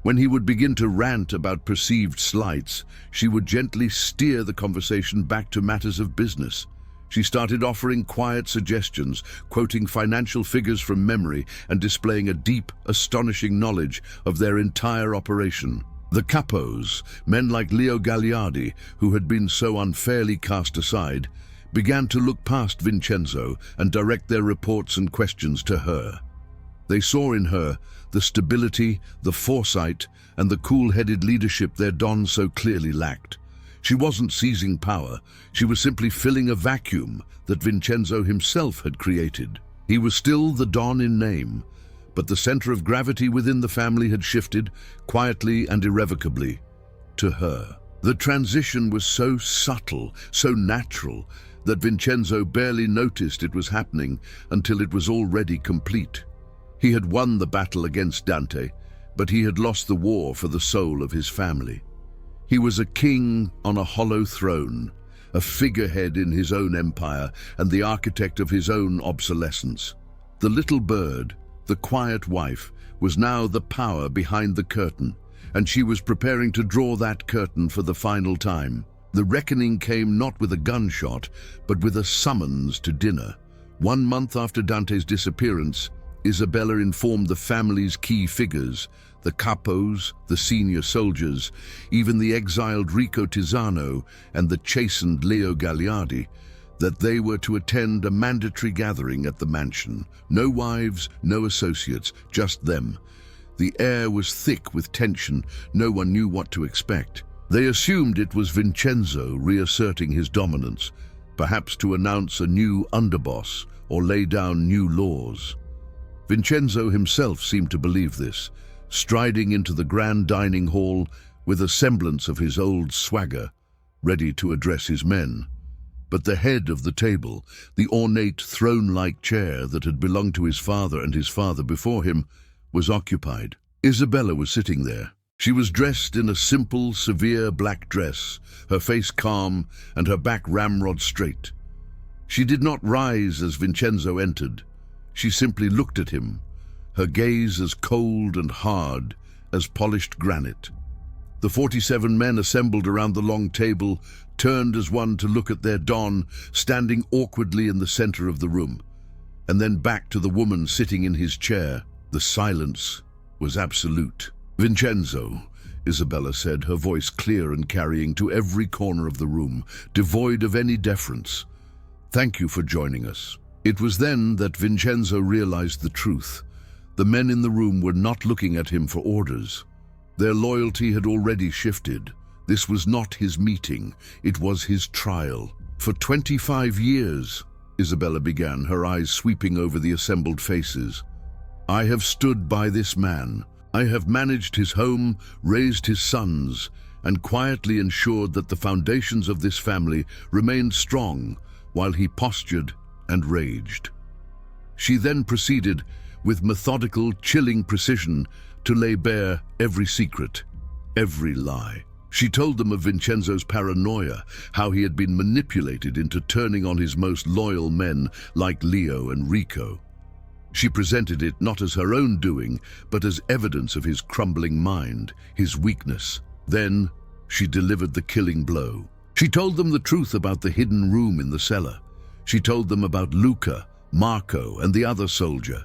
When he would begin to rant about perceived slights, she would gently steer the conversation back to matters of business. She started offering quiet suggestions, quoting financial figures from memory and displaying a deep, astonishing knowledge of their entire operation. The capos, men like Leo Gagliardi, who had been so unfairly cast aside, began to look past Vincenzo and direct their reports and questions to her. They saw in her the stability, the foresight, and the cool-headed leadership their Don so clearly lacked. She wasn't seizing power, she was simply filling a vacuum that Vincenzo himself had created. He was still the Don in name, But the center of gravity within the family had shifted, quietly and irrevocably, to her. The transition was so subtle, so natural, that Vincenzo barely noticed it was happening until it was already complete. He had won the battle against Dante, but he had lost the war for the soul of his family. He was a king on a hollow throne, a figurehead in his own empire and the architect of his own obsolescence. The little bird, the quiet wife, was now the power behind the curtain, and she was preparing to draw that curtain for the final time. The reckoning came not with a gunshot, but with a summons to dinner. 1 month after Dante's disappearance, Isabella informed the family's key figures, the capos, the senior soldiers, even the exiled Rico Tisano and the chastened Leo Gagliardi, that they were to attend a mandatory gathering at the mansion. No wives, no associates, just them. The air was thick with tension. No one knew what to expect. They assumed it was Vincenzo reasserting his dominance, perhaps to announce a new underboss or lay down new laws. Vincenzo himself seemed to believe this, striding into the grand dining hall with a semblance of his old swagger, ready to address his men. But the head of the table, the ornate throne-like chair that had belonged to his father and his father before him, was occupied. Isabella was sitting there. She was dressed in a simple, severe black dress, her face calm and her back ramrod straight. She did not rise as Vincenzo entered. She simply looked at him, her gaze as cold and hard as polished granite. The 47 men assembled around the long table turned as one to look at their Don standing awkwardly in the center of the room, and then back to the woman sitting in his chair. The silence was absolute. "Vincenzo," Isabella said, her voice clear and carrying to every corner of the room, devoid of any deference. "Thank you for joining us." It was then that Vincenzo realized the truth. The men in the room were not looking at him for orders. Their loyalty had already shifted. This was not his meeting, it was his trial. "For 25 years, Isabella began, her eyes sweeping over the assembled faces, "I have stood by this man. I have managed his home, raised his sons, and quietly ensured that the foundations of this family remained strong while he postured and raged." She then proceeded, with methodical, chilling precision, to lay bare every secret, every lie. She told them of Vincenzo's paranoia, how he had been manipulated into turning on his most loyal men like Leo and Rico. She presented it not as her own doing, but as evidence of his crumbling mind, his weakness. Then she delivered the killing blow. She told them the truth about the hidden room in the cellar. She told them about Luca, Marco, and the other soldier.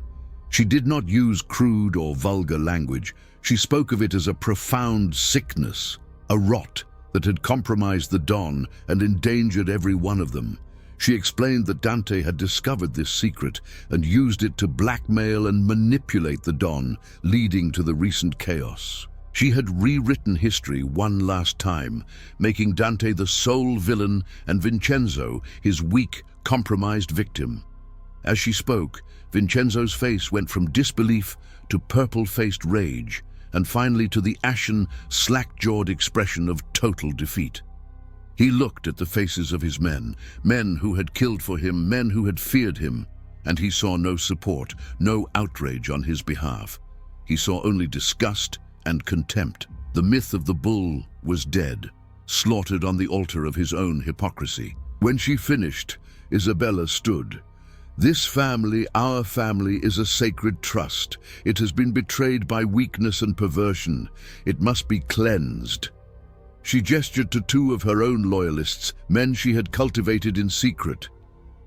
She did not use crude or vulgar language. She spoke of it as a profound sickness, a rot that had compromised the Don and endangered every one of them. She explained that Dante had discovered this secret and used it to blackmail and manipulate the Don, leading to the recent chaos. She had rewritten history one last time, making Dante the sole villain and Vincenzo his weak, compromised victim. As she spoke, Vincenzo's face went from disbelief to purple-faced rage, and finally to the ashen, slack-jawed expression of total defeat. He looked at the faces of his men, men who had killed for him, men who had feared him, and he saw no support, no outrage on his behalf. He saw only disgust and contempt. The myth of the bull was dead, slaughtered on the altar of his own hypocrisy. When she finished, Isabella stood. "This family, our family, is a sacred trust. It has been betrayed by weakness and perversion. It must be cleansed." She gestured to two of her own loyalists, men she had cultivated in secret.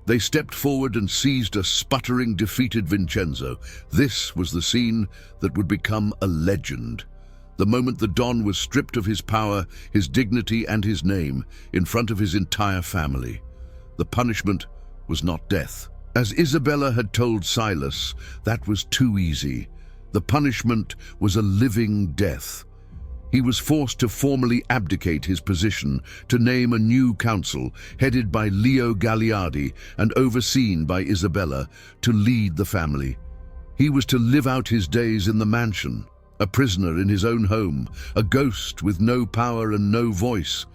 They stepped forward and seized a sputtering, defeated Vincenzo. This was the scene that would become a legend. The moment the Don was stripped of his power, his dignity, and his name, in front of his entire family. The punishment was not death. As Isabella had told Silas, that was too easy. The punishment was a living death. He was forced to formally abdicate his position, to name a new council, headed by Leo Gagliardi and overseen by Isabella, to lead the family. He was to live out his days in the mansion, a prisoner in his own home, a ghost with no power and no voice.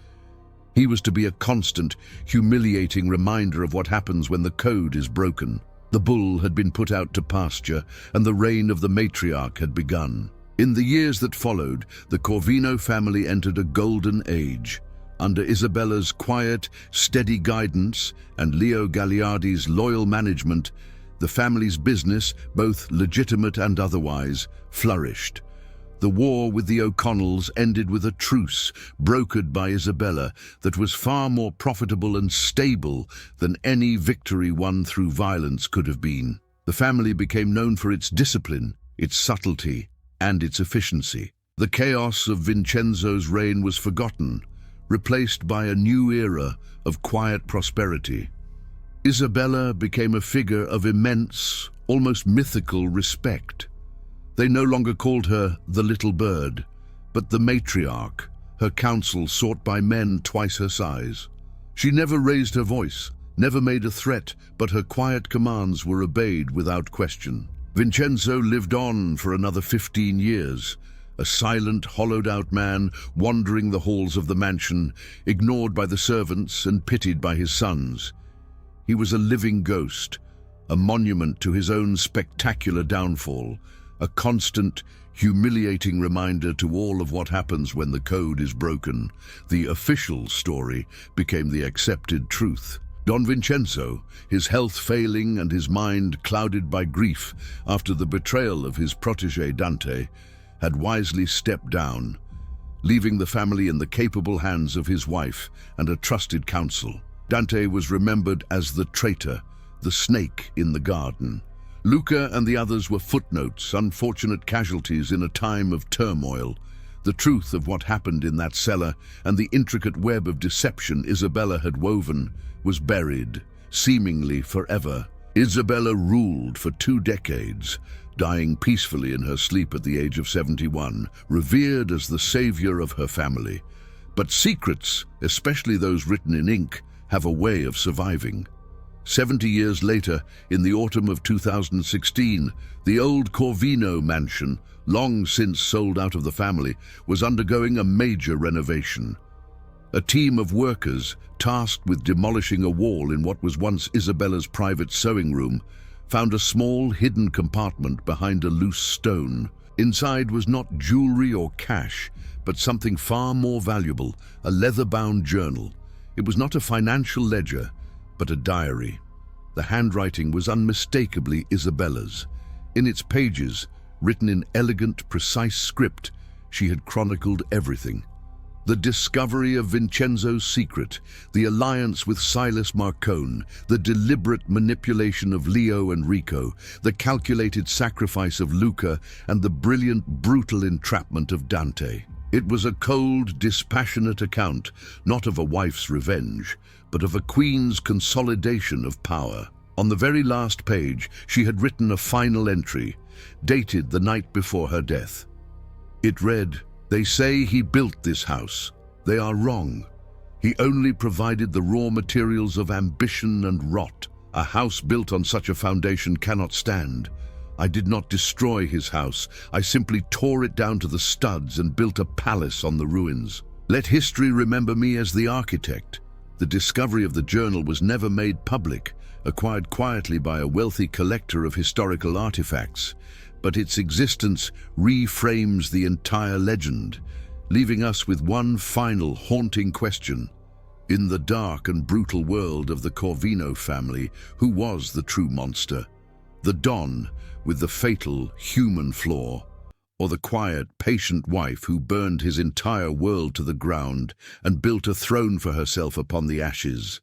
He was to be a constant, humiliating reminder of what happens when the code is broken. The bull had been put out to pasture, and the reign of the matriarch had begun. In the years that followed, the Corvino family entered a golden age. Under Isabella's quiet, steady guidance and Leo Gagliardi's loyal management, the family's business, both legitimate and otherwise, flourished. The war with the O'Connells ended with a truce brokered by Isabella that was far more profitable and stable than any victory won through violence could have been. The family became known for its discipline, its subtlety, and its efficiency. The chaos of Vincenzo's reign was forgotten, replaced by a new era of quiet prosperity. Isabella became a figure of immense, almost mythical respect. They no longer called her the little bird, but the matriarch, her counsel sought by men twice her size. She never raised her voice, never made a threat, but her quiet commands were obeyed without question. Vincenzo lived on for another 15 years, a silent, hollowed-out man wandering the halls of the mansion, ignored by the servants and pitied by his sons. He was a living ghost, a monument to his own spectacular downfall, a constant, humiliating reminder to all of what happens when the code is broken. The official story became the accepted truth. Don Vincenzo, his health failing and his mind clouded by grief after the betrayal of his protégé Dante, had wisely stepped down, leaving the family in the capable hands of his wife and a trusted counsel. Dante was remembered as the traitor, the snake in the garden. Luca and the others were footnotes, unfortunate casualties in a time of turmoil. The truth of what happened in that cellar and the intricate web of deception Isabella had woven was buried, seemingly forever. Isabella ruled for 2 decades, dying peacefully in her sleep at the age of 71, revered as the savior of her family. But secrets, especially those written in ink, have a way of surviving. 70 years later, in the autumn of 2016, the old Corvino mansion, long since sold out of the family, was undergoing a major renovation. A team of workers, tasked with demolishing a wall in what was once Isabella's private sewing room, found a small, hidden compartment behind a loose stone. Inside was not jewelry or cash, but something far more valuable, a leather-bound journal. It was not a financial ledger, but a diary. The handwriting was unmistakably Isabella's. In its pages, written in elegant, precise script, she had chronicled everything. The discovery of Vincenzo's secret, the alliance with Silas Marcone, the deliberate manipulation of Leo and Rico, the calculated sacrifice of Luca, and the brilliant, brutal entrapment of Dante. It was a cold, dispassionate account, not of a wife's revenge, but of a queen's consolidation of power. On the very last page, she had written a final entry, dated the night before her death. It read, "They say he built this house. They are wrong. He only provided the raw materials of ambition and rot. A house built on such a foundation cannot stand. I did not destroy his house. I simply tore it down to the studs and built a palace on the ruins. Let history remember me as the architect." The discovery of the journal was never made public, acquired quietly by a wealthy collector of historical artifacts, but its existence reframes the entire legend, leaving us with one final haunting question. In the dark and brutal world of the Corvino family, who was the true monster? The Don, with the fatal human flaw, or the quiet, patient wife who burned his entire world to the ground and built a throne for herself upon the ashes?